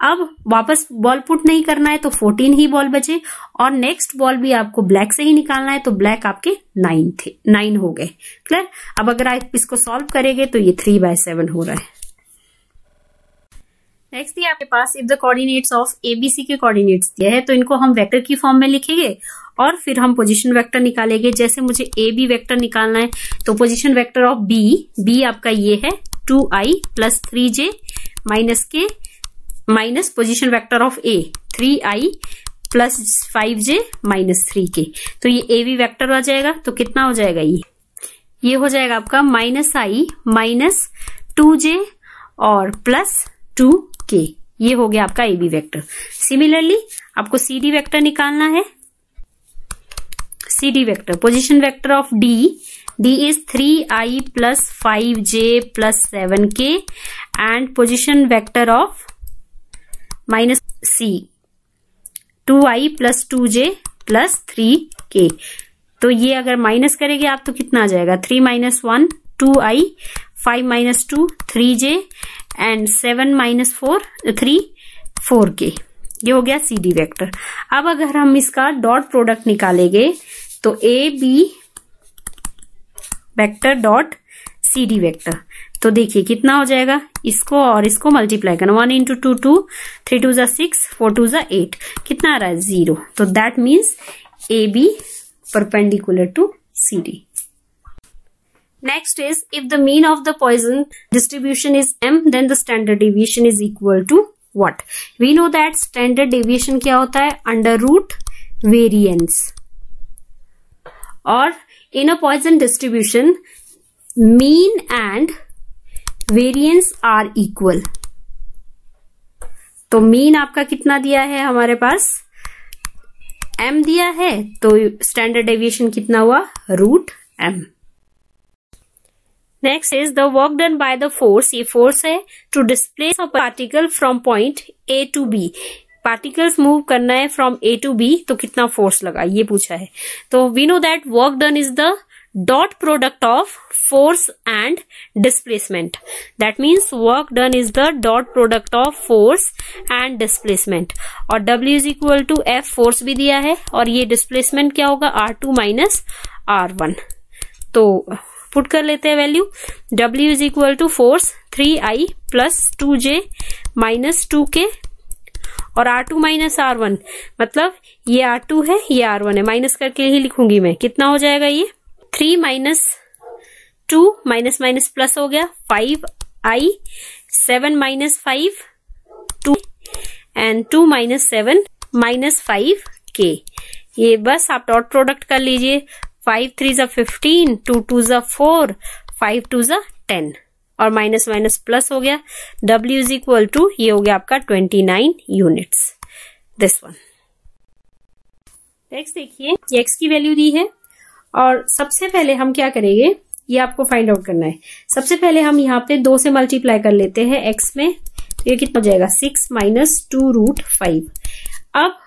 अब वापस बॉल पुट नहीं करना है तो 14 ही बॉल बचे और नेक्स्ट बॉल भी आपको ब्लैक से ही निकालना है, तो ब्लैक आपके 9 हो गए। क्लियर। अब अगर आप इसको सॉल्व करेंगे तो ये 3/7 हो रहा है। नेक्स्ट ये आपके पास if the coordinates of ABC के कोऑर्डिनेट्स दिए है, तो इनको हम वेक्टर की फॉर्म में लिखेंगे और फिर हम पोजीशन वेक्टर निकालेंगे। जैसे मुझे ए बी वेक्टर निकालना है तो पोजीशन वेक्टर ऑफ बी आपका ये है 2i plus 3j minus k minus position vector of A 3i plus 5j minus 3k, तो ये ए बी वेक्टर आ जाएगा। तो कितना हो जाएगा ये हो जाएगा आपका -i माइनस 2j और प्लस 2k, ये हो गया आपका ए बी वेक्टर। सिमिलरली आपको सी डी वेक्टर निकालना है। C D vector position vector of D is 3i plus 5j plus 7k and position vector of minus C 2i plus 2j plus 3k, तो ये अगर माइनस करेंगे आप तो कितना आ जाएगा 3 minus 1 2i 5 minus 2 3j and 7 minus 4 3 4k, ये हो गया सी डी वेक्टर। अब अगर हम इसका डॉट प्रोडक्ट निकालेंगे तो A B vector dot C D vector, तो देखिए कितना हो जाएगा, इसको और इसको मल्टीप्लाई करना, 1 इंटू 2 2, 3 2 जा 6, 4 2 जा 8, कितना आ रहा है 0। तो that means A B perpendicular to C D. Next is, if the mean of the Poisson distribution is m, then the standard deviation is equal to what? We know that standard deviation क्या होता है, under root variance, और in a Poisson distribution mean and variance are equal। तो mean आपका कितना दिया है हमारे पास, m दिया है, तो standard deviation कितना हुआ, root m। Next is the work done by the force, ये force है to displace a particle from point A to B। particles move करना है from A to B, तो कितना force लगा ये पूछा है। तो we know that work done is the dot product of force and displacement। That means work done is the dot product of force and displacement। और W is equal to F, force भी दिया है, और ये displacement क्या होगा, R2 minus R1। तो put कर लेते हैं value, W is equal to force 3I plus 2J minus 2K, और R2 माइनस R1, मतलब ये R2 है ये R1 है, माइनस करके ही लिखूंगी मैं, कितना हो जाएगा ये 3 माइनस 2 माइनस माइनस प्लस हो गया 5I, 7 minus 5 2 and 2 minus 7 minus 5K। ये बस आप डॉट प्रोडक्ट कर लीजिए, 5 3 जा 15, 2 2 जा 4, 5 2 जा 10, और माइनस माइनस प्लस हो गया। W इज इक्वल टू, ये हो गया आपका 29 यूनिट्स, दिस वन। नेक्स्ट देखिए, ये x की वैल्यू दी है, और सबसे पहले हम क्या करेंगे, ये आपको फाइंड आउट करना है। सबसे पहले हम यहाँ पे 2 से मल्टीप्लाई कर लेते हैं x में, तो ये कितना हो जाएगा 6 माइनस 2 रूट 5। अब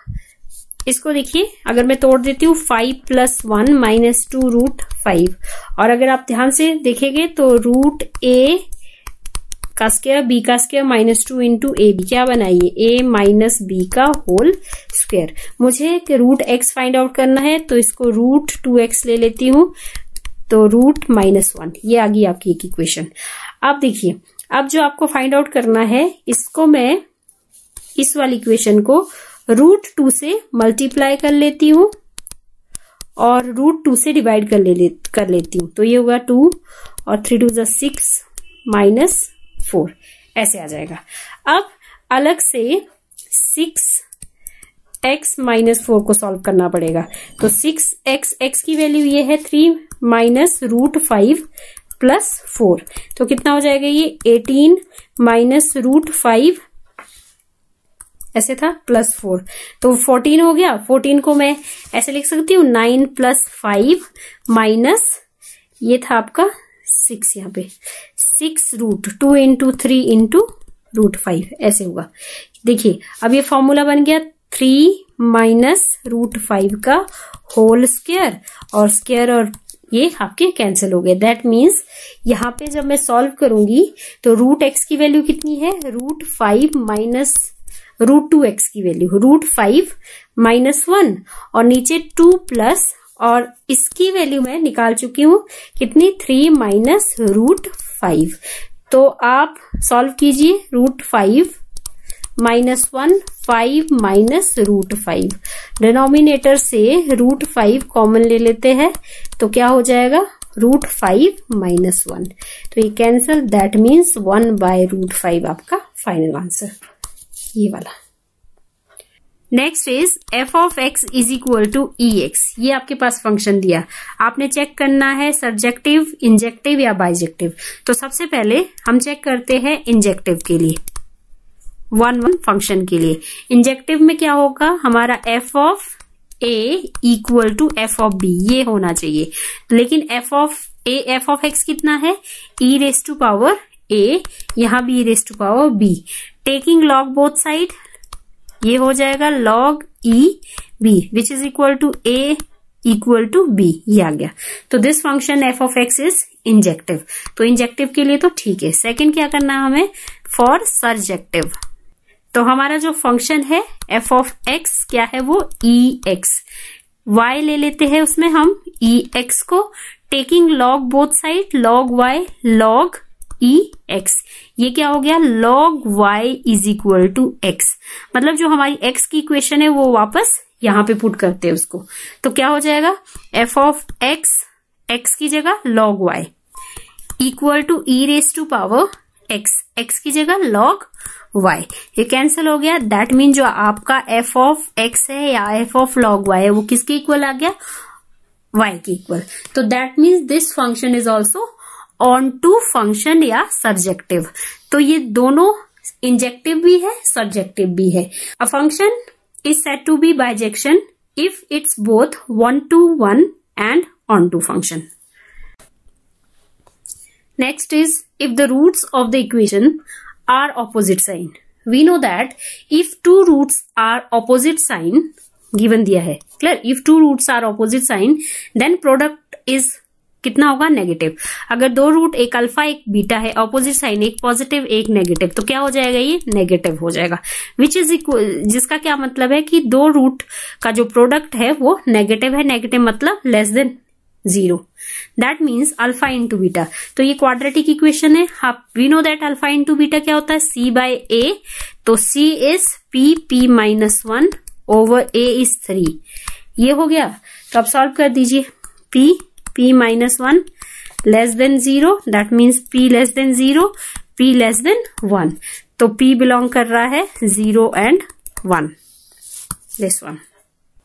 इसको देखिए, अगर मैं तोड़ देती हूँ 5 प्लस 1 माइनस 2 रूट 5, और अगर आप ध्यान से देखेंगे तो रूट ए का स्क्वायर बी का स्क्वायर माइनस 2 इंटू ए बी, क्या बनाइए ए माइनस बी का होल स्क्वायर। मुझे रूट एक्स फाइंड आउट करना है, तो इसको रूट 2x ले लेती हूँ, तो रूट माइनस 1, ये आ गई आपकी एक इक्वेशन। अब देखिए, अब जो आपको फाइंड आउट करना है, इसको मैं इस वाली इक्वेशन को रूट 2 से मल्टीप्लाई कर लेती हूँ और रूट 2 से डिवाइड कर लेती हूँ, तो ये होगा 2 और 3 2 6 माइनस 4, ऐसे आ जाएगा। अब अलग से 6x माइनस 4 को सॉल्व करना पड़ेगा, तो 6x की वैल्यू ये है 3 माइनस रूट 5 प्लस 4, तो कितना हो जाएगा ये 18 माइनस रूट 5, ऐसे था प्लस 4, तो 14 हो गया। 14 को मैं ऐसे लिख सकती हूँ 9 प्लस 5 माइनस, ये था आपका 6, यहाँ पे 6 रूट 2 इंटू 3 इंटू रूट 5, ऐसे होगा। देखिए अब ये फॉर्मूला बन गया 3 माइनस रूट 5 का होल स्क्वायर, और स्क्वायर और ये आपके कैंसिल हो गए। दैट मीन्स यहाँ पे जब मैं सॉल्व करूंगी तो रूट एक्स की वैल्यू कितनी है, रूट 5 माइनस रूट 2x की वैल्यू रूट 5 माइनस 1, और नीचे 2 प्लस, और इसकी वैल्यू मैं निकाल चुकी हूं कितनी 3 माइनस रूट 5। तो आप सॉल्व कीजिए, root 5 minus 1, 5 minus root 5, denominator से रूट 5 कॉमन ले लेते हैं, तो क्या हो जाएगा रूट 5 माइनस 1, तो ये cancel, that means 1 by root 5 आपका फाइनल आंसर, ये वाला। Next is f of x is equal to ex। ये आपके पास फंक्शन दिया, आपने चेक करना है सर्जेक्टिव, इंजेक्टिव या बाइजेक्टिव। तो सबसे पहले हम चेक करते हैं इंजेक्टिव के लिए, 1 फंक्शन के लिए। इंजेक्टिव में क्या होगा, हमारा f of a equal to f of b, ये होना चाहिए। लेकिन f ऑफ x कितना है, e raise to power a, यहाँ भी e raise to power b। Taking log both side, ये हो जाएगा log e b which is equal to a equal to b, ये आ गया। तो this function f of x is injective, तो इंजेक्टिव के लिए तो ठीक है। सेकंड क्या करना है हमें, फॉर सर्जेक्टिव, तो हमारा जो फंक्शन है f ऑफ x क्या है, वो ex, y ले लेते हैं उसमें हम ex को, taking log both side, log y log EX। ये क्या हो गया, log y is equal to x। मतलब जो हमारी x की इक्वेशन है वो वापस यहां पे पुट करते हैं उसको, तो क्या हो जाएगा f ऑफ x की जगह log y equal to e raise to power x की जगह log y। ये कैंसिल हो गया। दैट मीन जो आपका f ऑफ x है या f ऑफ log y है वो किसके इक्वल आ गया, y के इक्वल। तो that means this function is also onto function या सर्जेक्टिव। तो ये दोनों इंजेक्टिव भी है सर्जेक्टिव भी है। A function is said to be bijection if it's both 1-to-1 and onto function. Next is if the roots of the equation are opposite sign. We know that if two roots are opposite sign, given दिया है clear, if two roots are opposite sign then product is कितना होगा, negative. अगर दो root एक alpha एक beta है, opposite sign, एक पॉजिटिव एक नेगेटिव, तो क्या हो जाएगा, ये नेगेटिव हो जाएगा। विच इज इक्वल, जिसका क्या मतलब है कि दो रूट का जो प्रोडक्ट है वो नेगेटिव है। नेगेटिव मतलब less than 0। That means alpha into beta. तो ये क्वाड्रेटिक इक्वेशन है। We know that alpha into beta क्या होता है, C बाय A। तो C is P-1 over A is 3। ये हो गया। तो आप सॉल्व कर दीजिए। P-1 less than 0, that means P less than 0, P less than 1। तो P बिलोंग कर रहा है 0 and 1, this one.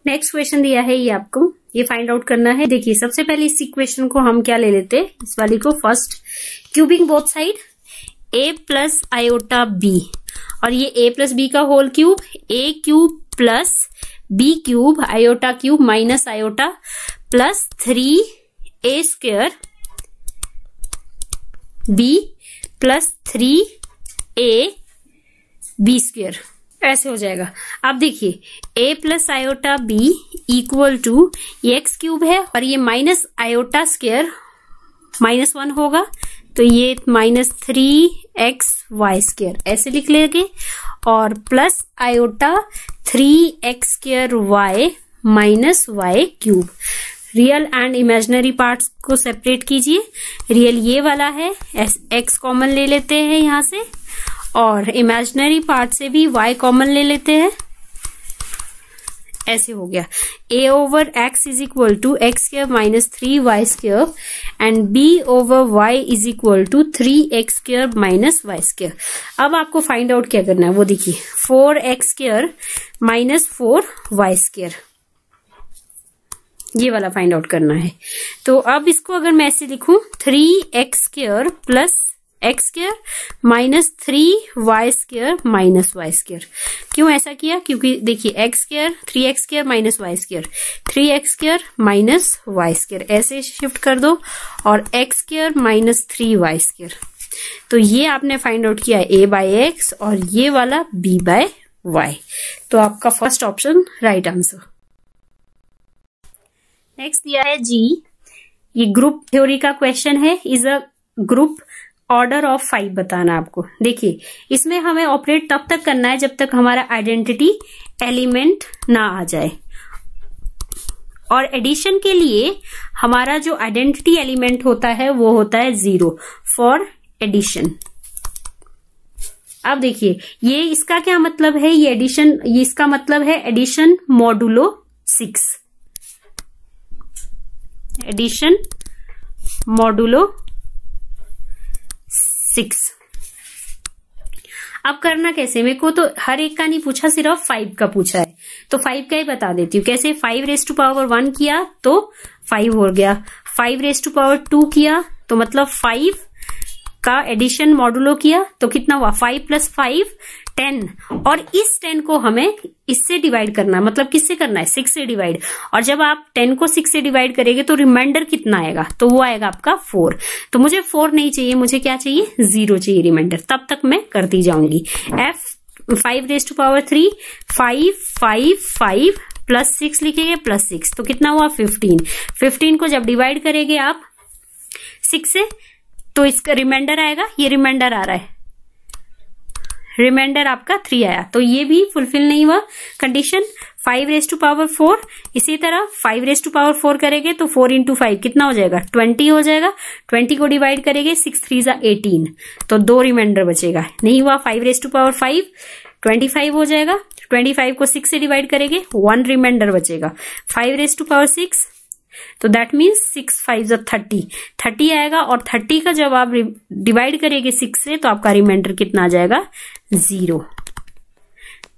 Next question दिया है ये आपको, ये फाइंड आउट करना है। देखिए सबसे पहले इस इक्वेशन को हम क्या ले लेते हैं, इस वाली को first, cubing both side a plus iota b, और ये a प्लस बी का whole cube, a cube plus b cube iota cube minus iota plus 3a square b plus 3a b square, ऐसे हो जाएगा। अब देखिए a plus iota b equal to ये X cube है और ये माइनस आयोटा स्क्वायर -1 होगा, तो ये -3xy स्क्वायर ऐसे लिख लेंगे, और plus iota 3x square y minus y cube. Real and imaginary parts को सेपरेट कीजिए। रियल ये वाला है, x कॉमन ले लेते हैं यहां से, और इमेजिनरी पार्ट से भी y कॉमन ले लेते हैं, ऐसे हो गया। a over x is equal to X square minus 3y square and b over y is equal to 3x square minus y square. अब आपको फाइंड आउट क्या करना है वो देखिए, 4x square minus 4y square, ये वाला फाइंड आउट करना है। तो अब इसको अगर मैं ऐसे लिखूं, 3x square plus x square minus 3y square minus y square. क्यों ऐसा किया, क्योंकि देखिए x square 3x square minus y square, 3x square minus y square ऐसे शिफ्ट कर दो, और x square minus 3y square. तो ये आपने फाइंड आउट किया a बाय एक्स और ये वाला b बाय y। तो आपका first option right answer. Next दिया है जी, ये ग्रुप थ्योरी का क्वेश्चन है। Is a group order of 5 बताना आपको। देखिए इसमें हमें ऑपरेट तब तक करना है जब तक हमारा आइडेंटिटी एलिमेंट ना आ जाए, और एडिशन के लिए हमारा जो आइडेंटिटी एलिमेंट होता है वो होता है 0 फॉर एडिशन। अब देखिए ये इसका क्या मतलब है, ये एडिशन, ये इसका मतलब है एडिशन मॉडुलो 6, एडिशन मॉडुलो 6। अब करना कैसे, मेरे को तो हर एक का नहीं पूछा, सिर्फ 5 का पूछा है, तो 5 का ही बता देती हूँ। कैसे, 5 रेज टू पावर 1 किया तो 5 हो गया, 5 रेज टू पावर 2 किया तो मतलब 5 का एडिशन मॉडुलो किया तो कितना हुआ, 5 प्लस 5 10, और इस 10 को हमें इससे डिवाइड करना है, मतलब किससे करना है, 6 से डिवाइड। और जब आप 10 को 6 से डिवाइड करेंगे तो रिमाइंडर कितना आएगा, तो वो आएगा आपका 4। तो मुझे 4 नहीं चाहिए, मुझे क्या चाहिए, 0 चाहिए रिमाइंडर। तब तक मैं करती जाऊंगी। 5 रेज टू पावर 3, 5 प्लस 6 लिखेंगे, प्लस 6 तो कितना हुआ 15। 15 को जब डिवाइड करेंगे आप 6 से तो इसका रिमाइंडर आएगा, ये रिमाइंडर आ रहा है, रिमाइंडर आपका 3 आया, तो ये भी फुलफिल नहीं हुआ कंडीशन। 5 रेज टू पावर 4, इसी तरह 5 रेज टू पावर 4 करेंगे तो 4 इंटू 5 कितना हो जाएगा, 20 हो जाएगा। 20 को डिवाइड करेंगे 6 3 जा 18, तो 2 रिमाइंडर बचेगा। नहीं हुआ 5 रेज टू पावर 5, 25 हो जाएगा। 25 को 6 से डिवाइड करेंगे, 1 रिमाइंडर बचेगा। 5 रेज टू पावर 6, तो दैट मीन्स 6 5 जा 30 आएगा। और 30 का जब आप डिवाइड करेंगे 6 से तो आपका रिमाइंडर कितना आ जाएगा, 0।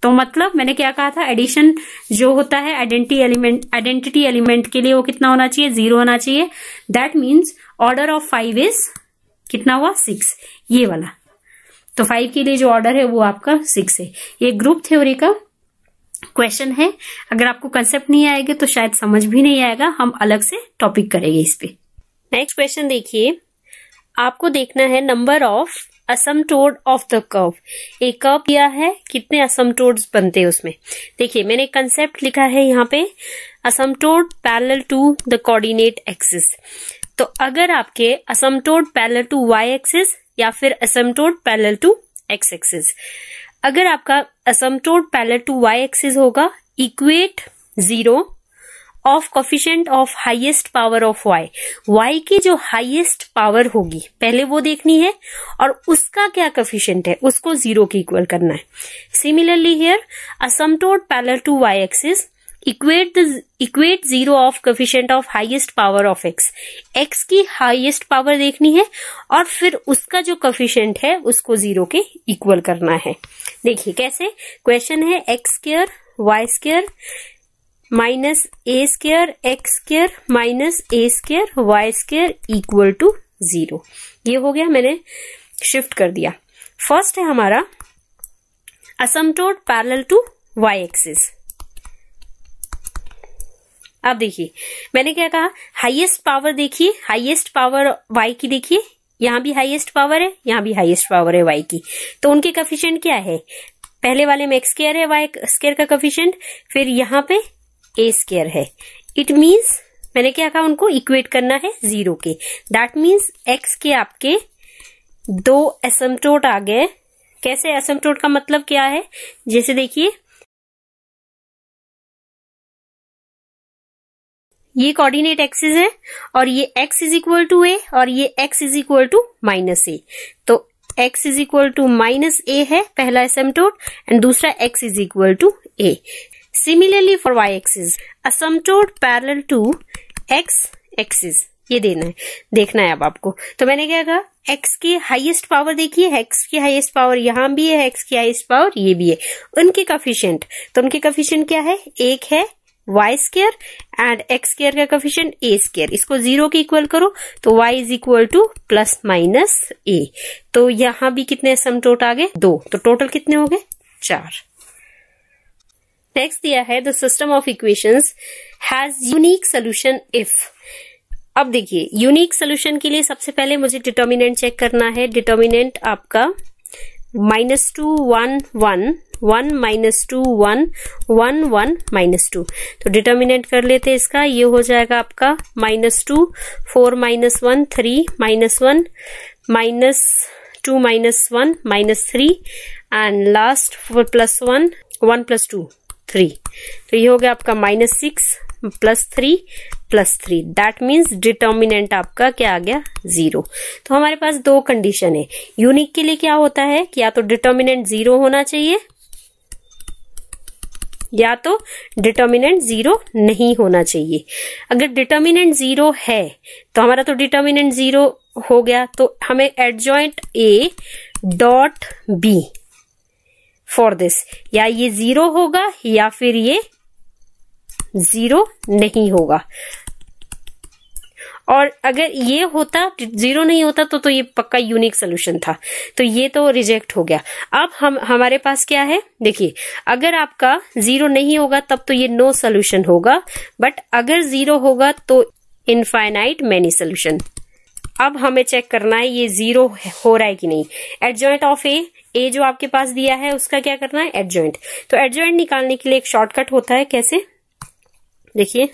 तो मतलब मैंने क्या कहा था, एडिशन जो होता है आइडेंटिटी एलिमेंट के लिए वो कितना होना चाहिए, 0 होना चाहिए। That means order of 5 is कितना हुआ, 6, ये वाला। तो 5 के लिए जो ऑर्डर है वो आपका 6 है। ये ग्रुप थ्योरी का क्वेश्चन है। अगर आपको कंसेप्ट नहीं आएगा तो शायद समझ भी नहीं आएगा, हम अलग से टॉपिक करेंगे इस पे। नेक्स्ट क्वेश्चन देखिए, आपको देखना है number of asymptote of the curve. एक कर्व दिया है, कितने असमटोड्स बनते हैं उसमें। देखिए मैंने कंसेप्ट लिखा है यहाँ पे, asymptote parallel to the coordinate axis. तो अगर आपके asymptote parallel to y axis या फिर asymptote parallel to x axis, अगर आपका asymptote parallel to y axis होगा, equate 0 of coefficient of highest power of y. Y की जो हाईएस्ट पावर होगी पहले वो देखनी है, और उसका क्या कोफिशिएंट है उसको 0 के इक्वल करना है। Similarly here asymptote parallel to y axis, equate 0 of coefficient of highest power of x. X की हाईएस्ट पावर देखनी है और फिर उसका जो कोफिशिएंट है उसको 0 के इक्वल करना है। देखिए कैसे, क्वेश्चन है X square Y square minus A square X square minus A square Y square equal to 0। ये हो गया, मैंने शिफ्ट कर दिया। फर्स्ट है हमारा असमटोड पैरेलल टू वाई एक्सिस। अब देखिए मैंने क्या कहा, हाईएस्ट पावर देखिए, हाईएस्ट पावर वाई की देखिए, यहां भी हाईएस्ट पावर है, यहां भी हाईएस्ट पावर है वाई की। तो उनके कोफिशिएंट क्या है, पहले वाले में एक्स स्क्वायर है वाई स्क्वायर का कोफिशिएंट, फिर यहां पे ए स्क्वायर है। इट मीन्स मैंने क्या कहा, उनको इक्वेट करना है 0 के। दैट मीन्स एक्स के आपके 2 एसिम्पटोट आ गए। कैसे, एसिम्पटोट का मतलब क्या है, जैसे देखिए ये कोऑर्डिनेट एक्सिस है और ये x is equal to a और ये x is equal to minus a. तो x is equal to minus a है पहला एसिम्पटोट एंड दूसरा x is equal to a. Similarly for y axis, asymptote parallel to x axis, ये देखना है अब आपको। तो मैंने क्या कहा, x की हाईएस्ट पावर देखिए, x की हाईएस्ट पावर यहां भी है, x की हाईएस्ट पावर ये भी है। उनके कोफिशिएंट, तो उनके कोफिशिएंट क्या है, एक है y square and x square का कोफिशिएंट ए स्क्वायर। इसको 0 के इक्वल करो तो y is equal to plus minus a. तो यहां भी कितने एसिम्पटोट आ गए, 2। तो टोटल कितने हो गए, 4। नेक्स्ट दिया है the system of equations has unique solution if. अब देखिए यूनिक सोल्यूशन के लिए सबसे पहले मुझे डिटर्मिनेंट चेक करना है। डिटर्मिनेंट आपका -2 1 1 1 -2 1 1 1 -2। तो डिटर्मिनेंट कर लेते हैं इसका, ये हो जाएगा आपका -2 4 -1 3 -1 -2 -1 -3 एंड लास्ट +1 1 + 2 3। तो ये हो गया आपका -6 +3 +3। दैट मीन्स डिटर्मिनेंट आपका क्या आ गया, 0। तो हमारे पास 2 कंडीशन है। यूनिक के लिए क्या होता है कि या तो डिटर्मिनेंट 0 होना चाहिए या तो डिटर्मिनेंट 0 नहीं होना चाहिए। अगर डिटर्मिनेंट 0 है तो हमारा तो डिटर्मिनेंट 0 हो गया, तो हमें adjoint A dot B for this, या ये 0 होगा या फिर ये 0 नहीं होगा। और अगर ये होता 0 नहीं होता तो ये पक्का यूनिक सोल्यूशन था, तो ये तो रिजेक्ट हो गया। अब हमारे पास क्या है, देखिए अगर आपका 0 नहीं होगा तब तो ये नो सोल्यूशन होगा, बट अगर 0 होगा तो इनफाइनाइट मेनी सोल्यूशन। अब हमें चेक करना है ये 0 हो रहा है कि नहीं। एडजॉइंट ऑफ ए जो आपके पास दिया है उसका क्या करना है, एडजॉइंट। तो एडजॉइंट निकालने के लिए एक शॉर्टकट होता है, कैसे, देखिए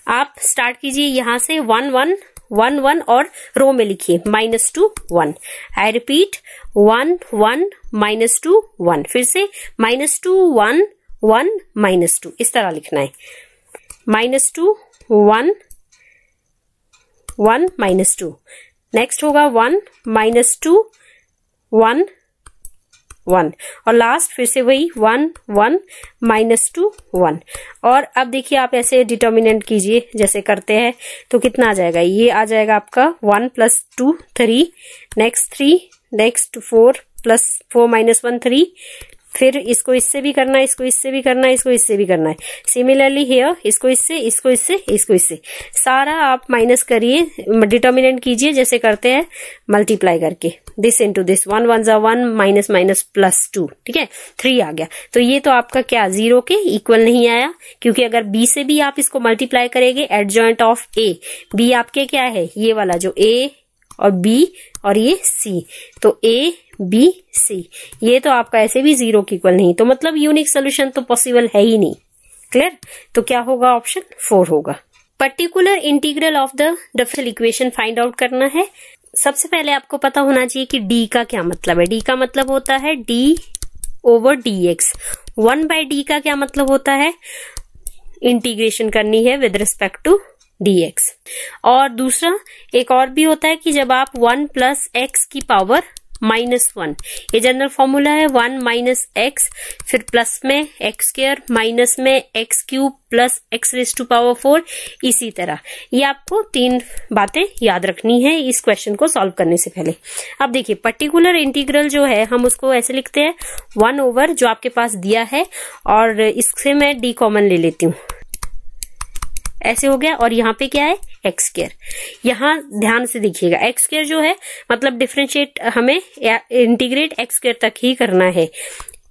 आप स्टार्ट कीजिए यहां से 1 1 1 1 और रो में लिखिए -2 1। I repeat 1 1 -2 1। फिर से -2 1 1 -2 इस तरह लिखना है। -2 1 1 -2, नेक्स्ट होगा 1 -2 1 1 और लास्ट फिर से वही 1 1 -2 1। और अब देखिए आप ऐसे डिटर्मिनेंट कीजिए जैसे करते हैं तो कितना आ जाएगा, ये आ जाएगा आपका 1 + 2 3, नेक्स्ट 3, नेक्स्ट 4 + 4 - 1 3, फिर इसको इससे भी करना है, इसको इससे भी करना है, इसको इससे भी करना है। सिमिलरली हियर इसको इससे, इसको इससे, इसको इससे, सारा आप माइनस करिए, डिटर्मिनेंट कीजिए जैसे करते हैं मल्टीप्लाई करके, this into this, 1 1 = 1 minus minus plus 2, ठीक है 3 आ गया। तो ये तो आपका क्या 0 के इक्वल नहीं आया, क्योंकि अगर बी से भी आप इसको मल्टीप्लाई करेंगे एडजॉइंट ऑफ ए, बी आपके क्या है ये वाला जो ए और बी और ये सी, तो ए बी सी, ये तो आपका ऐसे भी 0 के इक्वल नहीं, तो मतलब यूनिक सोल्यूशन तो पॉसिबल है ही नहीं। क्लियर? तो क्या होगा, ऑप्शन 4 होगा। Particular integral of the differential equation find out करना है। सबसे पहले आपको पता होना चाहिए कि डी का क्या मतलब है। डी का मतलब होता है d/dx। 1/d का क्या मतलब होता है, इंटीग्रेशन करनी है विद रिस्पेक्ट टू dx। और दूसरा एक और भी होता है कि जब आप 1 + x की पावर -1, ये जनरल फॉर्मूला है, 1 - x, फिर प्लस में x² माइनस में x³ प्लस x⁴, इसी तरह। ये आपको 3 बातें याद रखनी है इस क्वेश्चन को सॉल्व करने से पहले। अब देखिए पर्टिकुलर इंटीग्रल जो है हम उसको ऐसे लिखते हैं 1/, जो आपके पास दिया है, और इससे मैं d कॉमन ले लेती हूँ, ऐसे हो गया। और यहाँ पे क्या है, x²। यहाँ ध्यान से देखिएगा x² जो है मतलब डिफरेंशिएट हमें इंटीग्रेट x² तक ही करना है।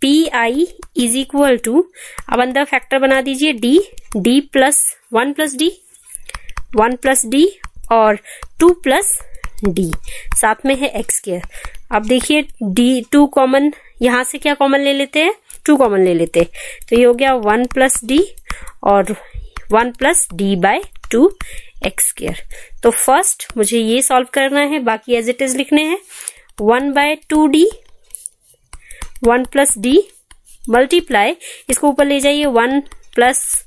pi = अब अंदर फैक्टर बना दीजिए d + 1 + d, 1 + d और 2 + d, साथ में है x²। अब देखिए d2 कॉमन, यहां से क्या कॉमन ले लेते हैं, 2 कॉमन ले लेते हैं, तो ये हो गया 1 + d और 1 + d/2 x²। तो फर्स्ट मुझे ये सॉल्व करना है, बाकी एज इट इज लिखने हैं। 1/2d 1 + d मल्टीप्लाई, इसको ऊपर ले जाइए, 1 +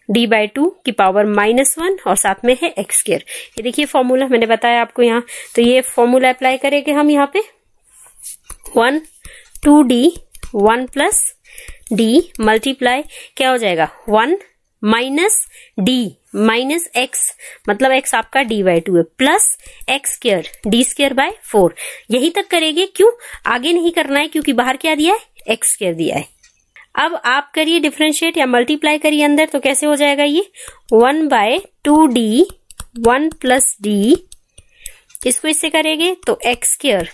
d/2 की पावर -1 और साथ में है x²। ये देखिए फॉर्मूला मैंने बताया आपको यहाँ, तो ये फॉर्मूला अप्लाई करेंगे हम यहाँ पे। 1 2d 1 + d मल्टीप्लाई क्या हो जाएगा, 1 - d -x, मतलब x आपका d/2 है, प्लस x² d²/4, यही तक करेंगे। क्यों आगे नहीं करना है, क्योंकि बाहर क्या दिया है, x² दिया है। अब आप करिए डिफरेंशिएट या मल्टीप्लाई करिए अंदर, तो कैसे हो जाएगा ये 1/2d 1 + d, इसको इससे करेंगे तो x²,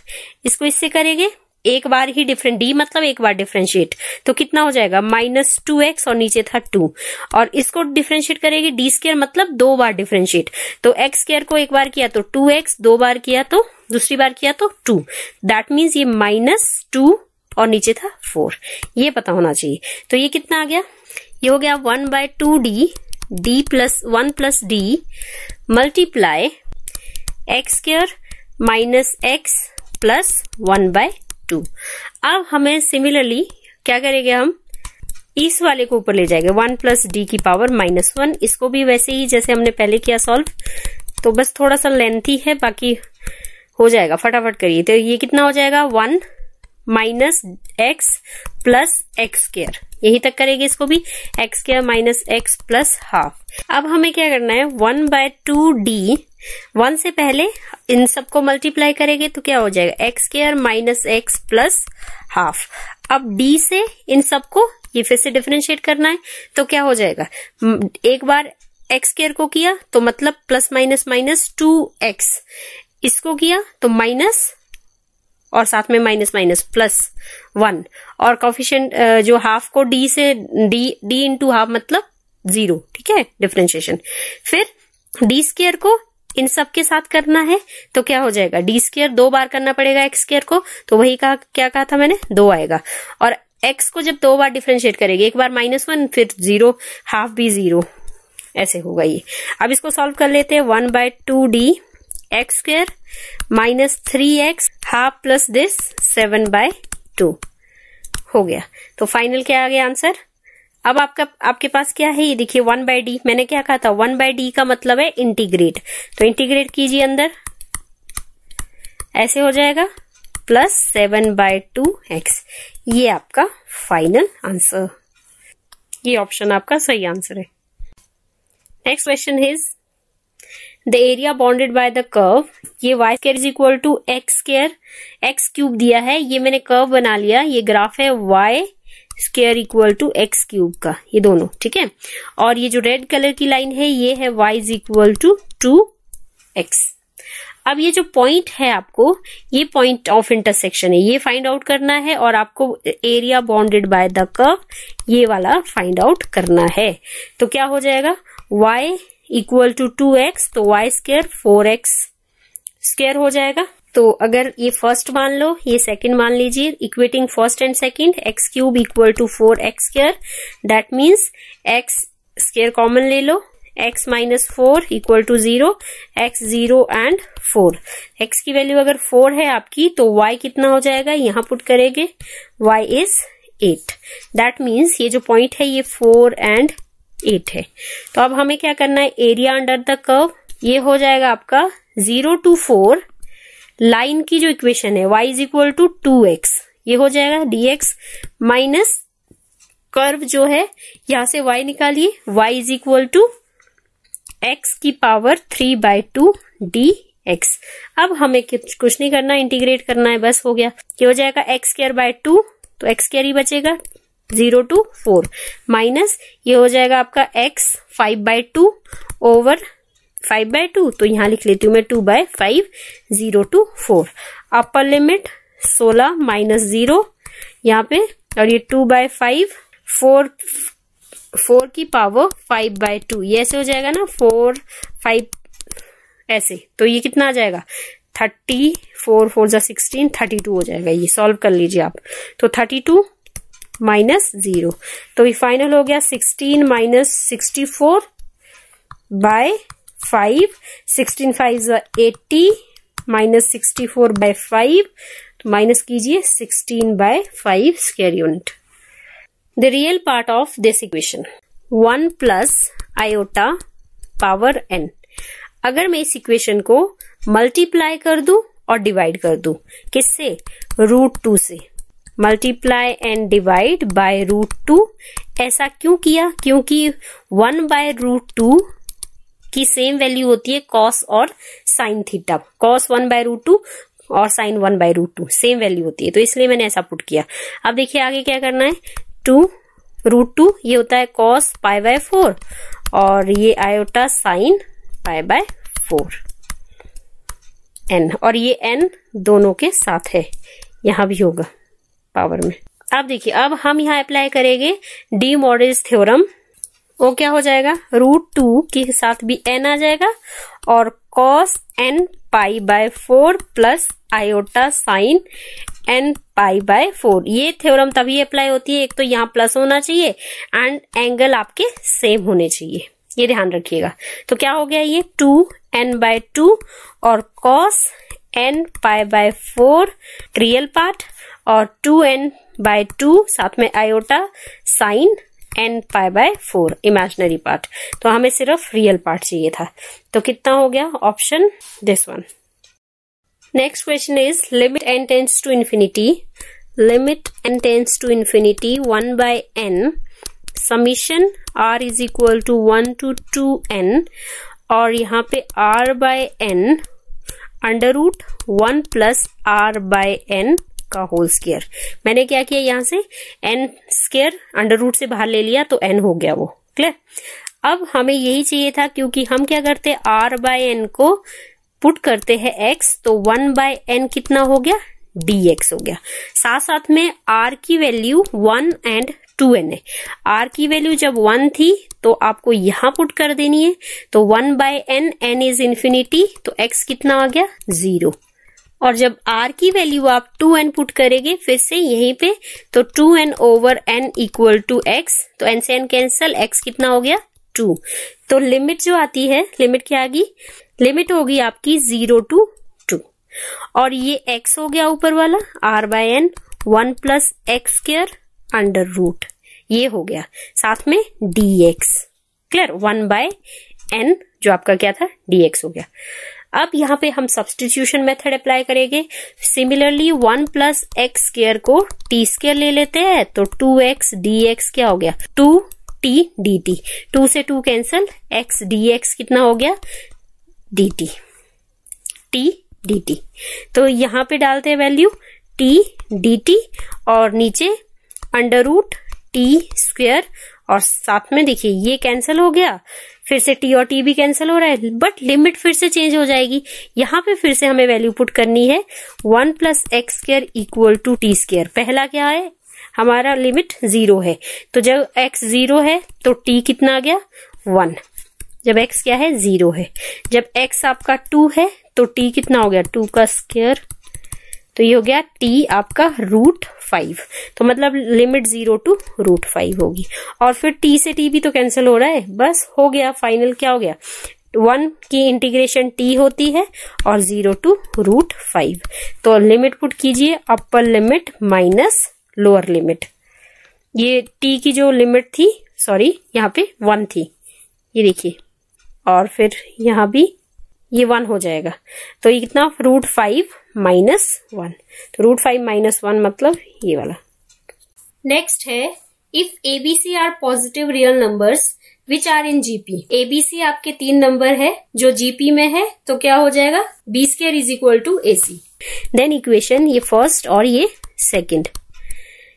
इसको इससे करेंगे एक बार ही डिफरेंट, d मतलब एक बार डिफरेंशिएट, तो कितना हो जाएगा -2x और नीचे था 2, और इसको डिफरेंशिएट करेंगे d² मतलब 2 बार डिफरेंशिएट, तो x² को एक बार किया तो 2x, 2 बार किया तो दूसरी बार किया तो 2, दैट मीन्स ये -2 और नीचे था 4, ये पता होना चाहिए। तो ये कितना आ गया, ये हो गया 1/2d d + 1 + d multiply x² -x plus 1/2। अब हमें सिमिलरली क्या करेंगे, हम इस वाले को ऊपर ले जाएंगे, 1 + d की पावर -1, इसको भी वैसे ही जैसे हमने पहले किया सॉल्व, तो बस थोड़ा सा लेंथी है, बाकी हो जाएगा, फटाफट करिए। तो ये कितना हो जाएगा, 1 - x प्लस x², यही तक करेंगे इसको भी, x² - x प्लस हाफ। अब हमें क्या करना है, 1/2d 1 से पहले इन सबको मल्टीप्लाई करेंगे तो क्या हो जाएगा, x² - x प्लस हाफ। अब d से इन सबको ये फिर से डिफरेंशिएट करना है, तो क्या हो जाएगा, एक बार x² को किया तो मतलब प्लस माइनस 2x, इसको किया तो माइनस और साथ में माइनस प्लस 1, और कोफिशिएंट जो हाफ को d से d इंटू हाफ मतलब 0, ठीक है, डिफरेंशिएशन। फिर d² को इन सब के साथ करना है, तो क्या हो जाएगा, d² 2 बार करना पड़ेगा x² को, तो वही कहा, क्या कहा था मैंने, 2 आएगा। और x को जब 2 बार डिफरेंशिएट करेंगे, एक बार -1 फिर 0, हाफ भी 0, ऐसे होगा ये। अब इसको सॉल्व कर लेते हैं, 1/2d x² -3x half plus this 7/2 हो गया। तो फाइनल क्या आ गया आंसर? अब आपके पास क्या है, ये देखिए 1/d। मैंने क्या कहा था, 1/d का मतलब है इंटीग्रेट। तो इंटीग्रेट कीजिए अंदर, ऐसे हो जाएगा प्लस 7/2x। ये आपका फाइनल आंसर, ये ऑप्शन आपका सही आंसर है। Next question is the area bounded by the curve, ये y square is equal to x square, x cube दिया है, ये मैंने कर्व बना लिया, ये ग्राफ है y square equal to x cube का, ये दोनों ठीक है। और ये जो रेड कलर की लाइन है ये है y is equal to 2x। अब ये जो पॉइंट है आपको, ये पॉइंट ऑफ इंटरसेक्शन है, ये फाइंड आउट करना है, और आपको area bounded by the curve ये वाला फाइंड आउट करना है। तो क्या हो जाएगा, y इक्वल टू 2x, तो y स्क्वायर 4x स्क्वायर हो जाएगा। तो अगर ये फर्स्ट मान लो, ये सेकंड मान लीजिए, equating first and second, x cube equal to 4x square, that means x square common ले लो, x minus 4 equal to 0, x 0 and 4। x की वैल्यू अगर 4 है आपकी, तो y कितना हो जाएगा, यहां पुट करेंगे, y इज 8। दैट मीन्स ये जो पॉइंट है ये 4 एंड 8 है। तो अब हमें क्या करना है, एरिया अंडर द कर्व, ये हो जाएगा आपका 0 to 4, लाइन की जो इक्वेशन है y is equal to 2x, ये हो जाएगा dx माइनस कर्व जो है यहां से y निकालिए, y is equal to x की पावर 3/2 dx। अब हमें कुछ नहीं करना, इंटीग्रेट करना है, बस हो गया। ये हो जाएगा x स्क्वायर बाय 2, तो x स्क्वायर ही बचेगा 0 to 4, माइनस ये हो जाएगा आपका x 5/2 ओवर 5/2, तो यहां लिख लेती हूं मैं 2/5, 0 to 4। अपर लिमिट 16 माइनस 0 यहाँ पे, और ये 2/5, 4 की पावर 5/2, ये ऐसे हो जाएगा ना, 4 5 ऐसे। तो ये कितना आ जाएगा, 34 4 जा 16, 32 हो जाएगा। ये सॉल्व कर लीजिए आप, तो 32 माइनस 0, तो ये फाइनल हो गया 16 माइनस 64 बाय 5, 16 5 80 माइनस 64/5, तो माइनस कीजिए 16/5 square unit. The real part of this equation 1 plus iota power n। अगर मैं इस इक्वेशन को मल्टीप्लाई कर दूं और डिवाइड कर दूं, किससे, √2 से, मल्टीप्लाई एंड डिवाइड बाय √2। ऐसा क्यों किया, क्योंकि 1/√2 की सेम वैल्यू होती है कॉस और साइन थीटा, कॉस 1/√2 और साइन 1/√2 सेम वैल्यू होती है, तो इसलिए मैंने ऐसा पुट किया। अब देखिए आगे क्या करना है, 2√2 ये होता है कॉस π/4, और ये आयोटा साइन π/4 n, और ये n दोनों के साथ है, यहां भी होगा पावर में। अब देखिए, अब हम यहां अप्लाई करेंगे डी मॉर्गन्स थ्योरम। वो क्या हो जाएगा, √2 के साथ भी n आ जाएगा, और cos n π/4 plus iota sine n π/4। ये थ्योरम तभी अप्लाई होती है, एक तो यहाँ प्लस होना चाहिए एंड एंगल आपके सेम होने चाहिए, ये ध्यान रखिएगा। तो क्या हो गया, ये 2n/2 और cos n π/4 रियल पार्ट, और 2n/2 साथ में iota sine n π/4 imaginary part. तो हमें सिर्फ रियल पार्ट चाहिए था, तो कितना हो गया, option this one. Next question is limit n tends to infinity, limit n tends to infinity 1/n summation r is equal to 1 to 2n, और यहाँ पे r/n √1 प्लस r/n का होल स्क्वायर। मैंने क्या किया, यहां से n स्क्वायर √ से बाहर ले लिया, तो n हो गया वो, क्लियर। अब हमें यही चाहिए था, क्योंकि हम क्या करते हैं, r/n को पुट करते हैं x, तो 1/n कितना हो गया, dx हो गया। साथ साथ में r की वैल्यू 1 एंड 2n है, r की वैल्यू जब 1 थी तो आपको यहां पुट कर देनी है, तो 1/n, n इज इंफिनिटी, तो x कितना आ गया, 0। और जब r की वैल्यू आप 2n पुट करेंगे फिर से यहीं पे, तो 2n over n equal to x, तो n से n कैंसल, x कितना हो गया, 2। तो लिमिट जो आती है, लिमिट क्या आ गई, लिमिट होगी आपकी 0 to 2, और ये x हो गया ऊपर वाला, r/n 1 plus x square under root, ये हो गया, साथ में dx, क्लियर, 1/n जो आपका क्या था dx हो गया। अब यहाँ पे हम सब्स्टिट्यूशन मेथड अप्लाई करेंगे। सिमिलरली 1 प्लस एक्स स्क्वायर को टी स्क्वायर ले लेते हैं, तो 2x dx क्या हो गया, 2t dt, 2 से 2 कैंसल, x dx कितना हो गया dt, t dt। तो यहाँ पे डालते हैं वैल्यू t dt और नीचे अंडर रूट t स्क्वायर, और साथ में देखिए ये कैंसिल हो गया, फिर से t और t भी कैंसिल हो रहा है, बट लिमिट फिर से चेंज हो जाएगी। यहाँ पे फिर से हमें वैल्यू पुट करनी है 1 plus x square equal to T square. पहला क्या है, हमारा लिमिट 0 है, तो जब x 0 है तो t कितना आ गया 1, जब x क्या है 0 है, जब x आपका 2 है तो t कितना हो गया 2 का स्क्वायर, तो ये हो गया t आपका √5, तो मतलब लिमिट 0 टू √5 होगी। और फिर t से t भी तो कैंसिल हो रहा है, बस हो गया, फाइनल क्या हो गया, 1 की इंटीग्रेशन t होती है और 0 टू √5। तो लिमिट पुट कीजिए, upper limit minus lower limit, ये t की जो लिमिट थी, सॉरी यहाँ पे 1 थी, ये देखिए, और फिर यहाँ भी ये 1 हो जाएगा, तो ये कितना √5 माइनस 1, तो √5 माइनस 1 मतलब ये वाला। नेक्स्ट है if ABC are positive real numbers which are in GP. ABC आपके 3 नंबर है जो जीपी में है, तो क्या हो जाएगा B square is equal to AC। Then equation ये फर्स्ट और ये second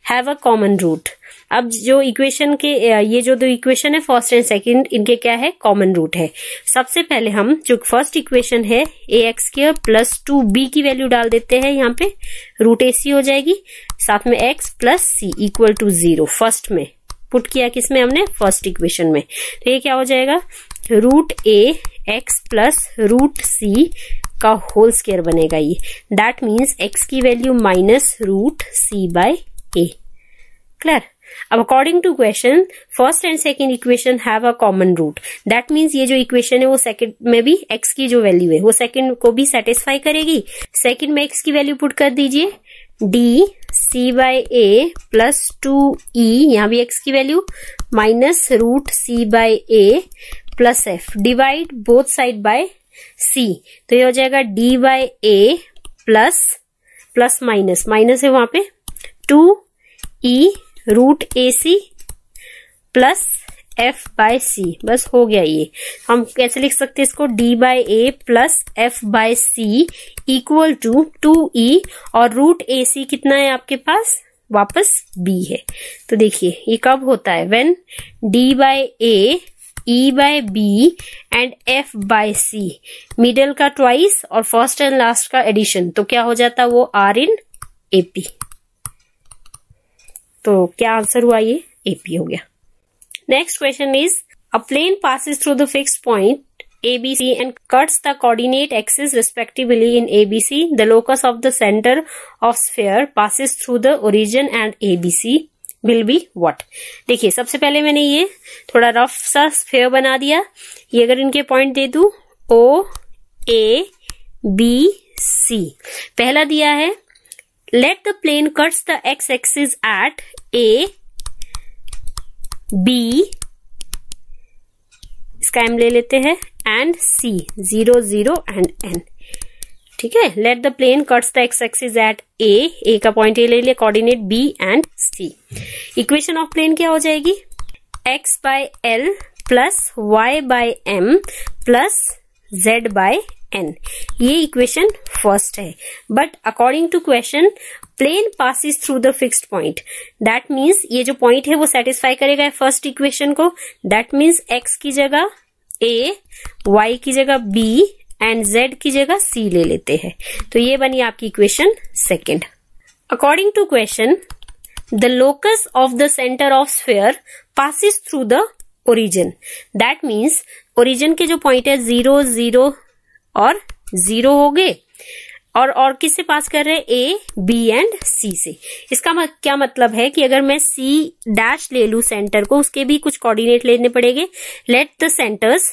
have a common root. अब जो इक्वेशन के ये जो दो इक्वेशन है फर्स्ट एंड सेकंड, इनके क्या है कॉमन रूट है। सबसे पहले हम जो फर्स्ट इक्वेशन है ax² प्लस 2b की वैल्यू डाल देते हैं, यहाँ पे √AC हो जाएगी, साथ में x plus c equal to 0 first में पुट किया, किसमें हमने फर्स्ट इक्वेशन में, तो ये क्या हो जाएगा √ax प्लस √c का होल स्क्वायर बनेगा ये, दैट मीन्स x की वैल्यू माइनस √c/a, क्लियर। अब according to question first and second equation have a common root, that means ये जो इक्वेशन है वो सेकंड में भी x की जो वैल्यू है वो सेकंड को भी सेटिस्फाई करेगी। सेकंड में x की वैल्यू पुट कर दीजिए dc/a प्लस 2e, यहाँ भी x की value minus √c/a plus f, divide both side by c, तो ये हो जाएगा d/a प्लस माइनस है वहां पे 2e √AC प्लस f/c, बस हो गया। ये हम कैसे लिख सकते हैं इसको, d/a plus f/c equal to 2e, और √AC कितना है आपके पास वापस b है, तो देखिए ये कब होता है when d/a e/b and f/c middle का ट्वाइस और फर्स्ट एंड लास्ट का एडिशन, तो क्या हो जाता है वो r in AP, तो क्या आंसर हुआ ये AP हो गया। Next question is a plane passes through the fixed point ABC and cuts the coordinate axes respectively in ABC. The locus of the center of sphere passes through the origin and ABC will be what? देखिए सबसे पहले मैंने ये थोड़ा rough सा sphere बना दिया, ये अगर इनके पॉइंट दे दूं O A B C, पहला दिया है let the plane cuts the x-axis at A, B, इसका M ले लेते हैं, and C, 0, 0 and N, ठीक है। let the plane cuts the x-axis at A का पॉइंट A ले लिया, coordinate B and C। Equation of plane क्या हो जाएगी x/L plus y/M plus z/N, ये इक्वेशन फर्स्ट है। But according to question plane passes through the fixed point, that means ये जो पॉइंट है वो सेटिस्फाई करेगा फर्स्ट इक्वेशन को, दैट मीन्स x की जगह A, y की जगह B एंड z की जगह C ले लेते हैं, तो ये बनी आपकी equation second. According to question the locus of the centre of sphere passes through the origin, that means origin के जो पॉइंट है 0, 0 और 0 हो गए, और किससे पास कर रहे हैं A, B एंड C से। इसका क्या मतलब है कि अगर मैं C' ले लू सेंटर को, उसके भी कुछ कोऑर्डिनेट लेने पड़ेंगे। Let the centres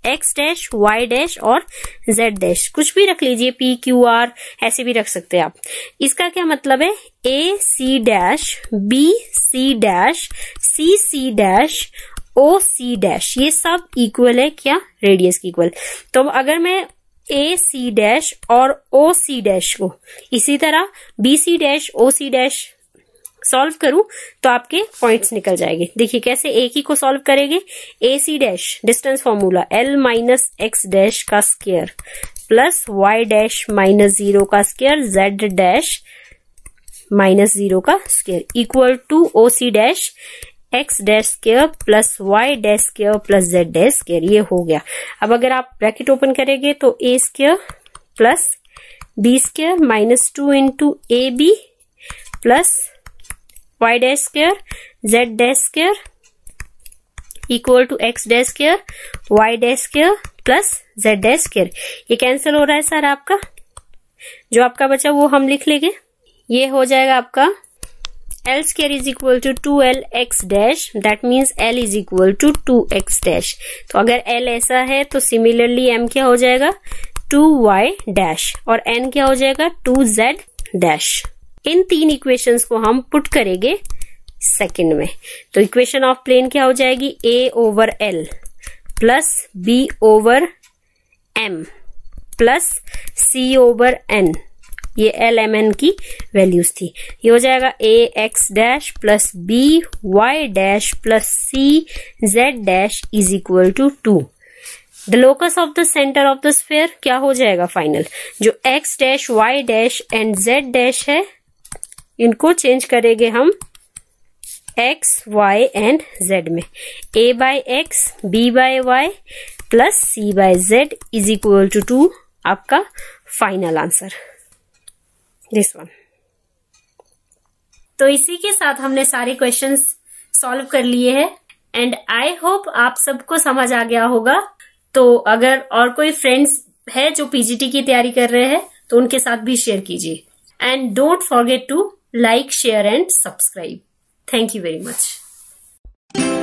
X dash, Y dash और जेड डैश, कुछ भी रख लीजिए, पी क्यू आर ऐसे भी रख सकते हैं आप। इसका क्या मतलब है, A C dash, B C dash, C C dash, O C dash, ये सब इक्वल है क्या, रेडियस की इक्वल। तो अगर मैं ए सी डैश और ओ सी डैश को इसी तरह B C dash, O C dash solve करूं तो आपके पॉइंट्स निकल जाएंगे। देखिए कैसे, एक ही को सॉल्व करेंगे, A C dash distance formula L minus x dash का square plus y dash minus 0 का स्क्वायर जेड डैश माइनस 0 का square equal to O C dash x dash square plus y dash square plus z dash square, ये हो गया। अब अगर आप bracket open करेंगे तो a square plus b square minus 2 into A b plus y dash square z dash square equal to x dash square y dash square plus z dash square. ये cancel हो रहा है sir आपका, जो आपका बचा वो हम लिख लेंगे। ये हो जाएगा आपका L square is equal to 2L x dash, that means L is equal to 2x dash। तो अगर L ऐसा है तो सिमिलरली M क्या हो जाएगा, 2y dash और N क्या हो जाएगा, 2z dash। इन तीन इक्वेशंस को हम पुट करेंगे सेकंड में, तो इक्वेशन ऑफ प्लेन क्या हो जाएगी, A over L plus B over M plus C over N, ये एल एम एन की वैल्यूज थी। ये हो जाएगा A X dash plus B Y dash plus C Z dash is equal to 2। The locus of the centre of the sphere क्या हो जाएगा final, जो X dash Y dash and Z dash है इनको चेंज करेंगे हम x Y and Z में, A by X B by Y plus C by Z is equal to 2 आपका फाइनल आंसर, दिस वन। तो इसी के साथ हमने सारे क्वेश्चंस सॉल्व कर लिए हैं एंड आई होप आप सबको समझ आ गया होगा। तो अगर और कोई फ्रेंड्स है जो पीजीटी की तैयारी कर रहे हैं तो उनके साथ भी शेयर कीजिए and don't forget to like share and subscribe. Thank you very much.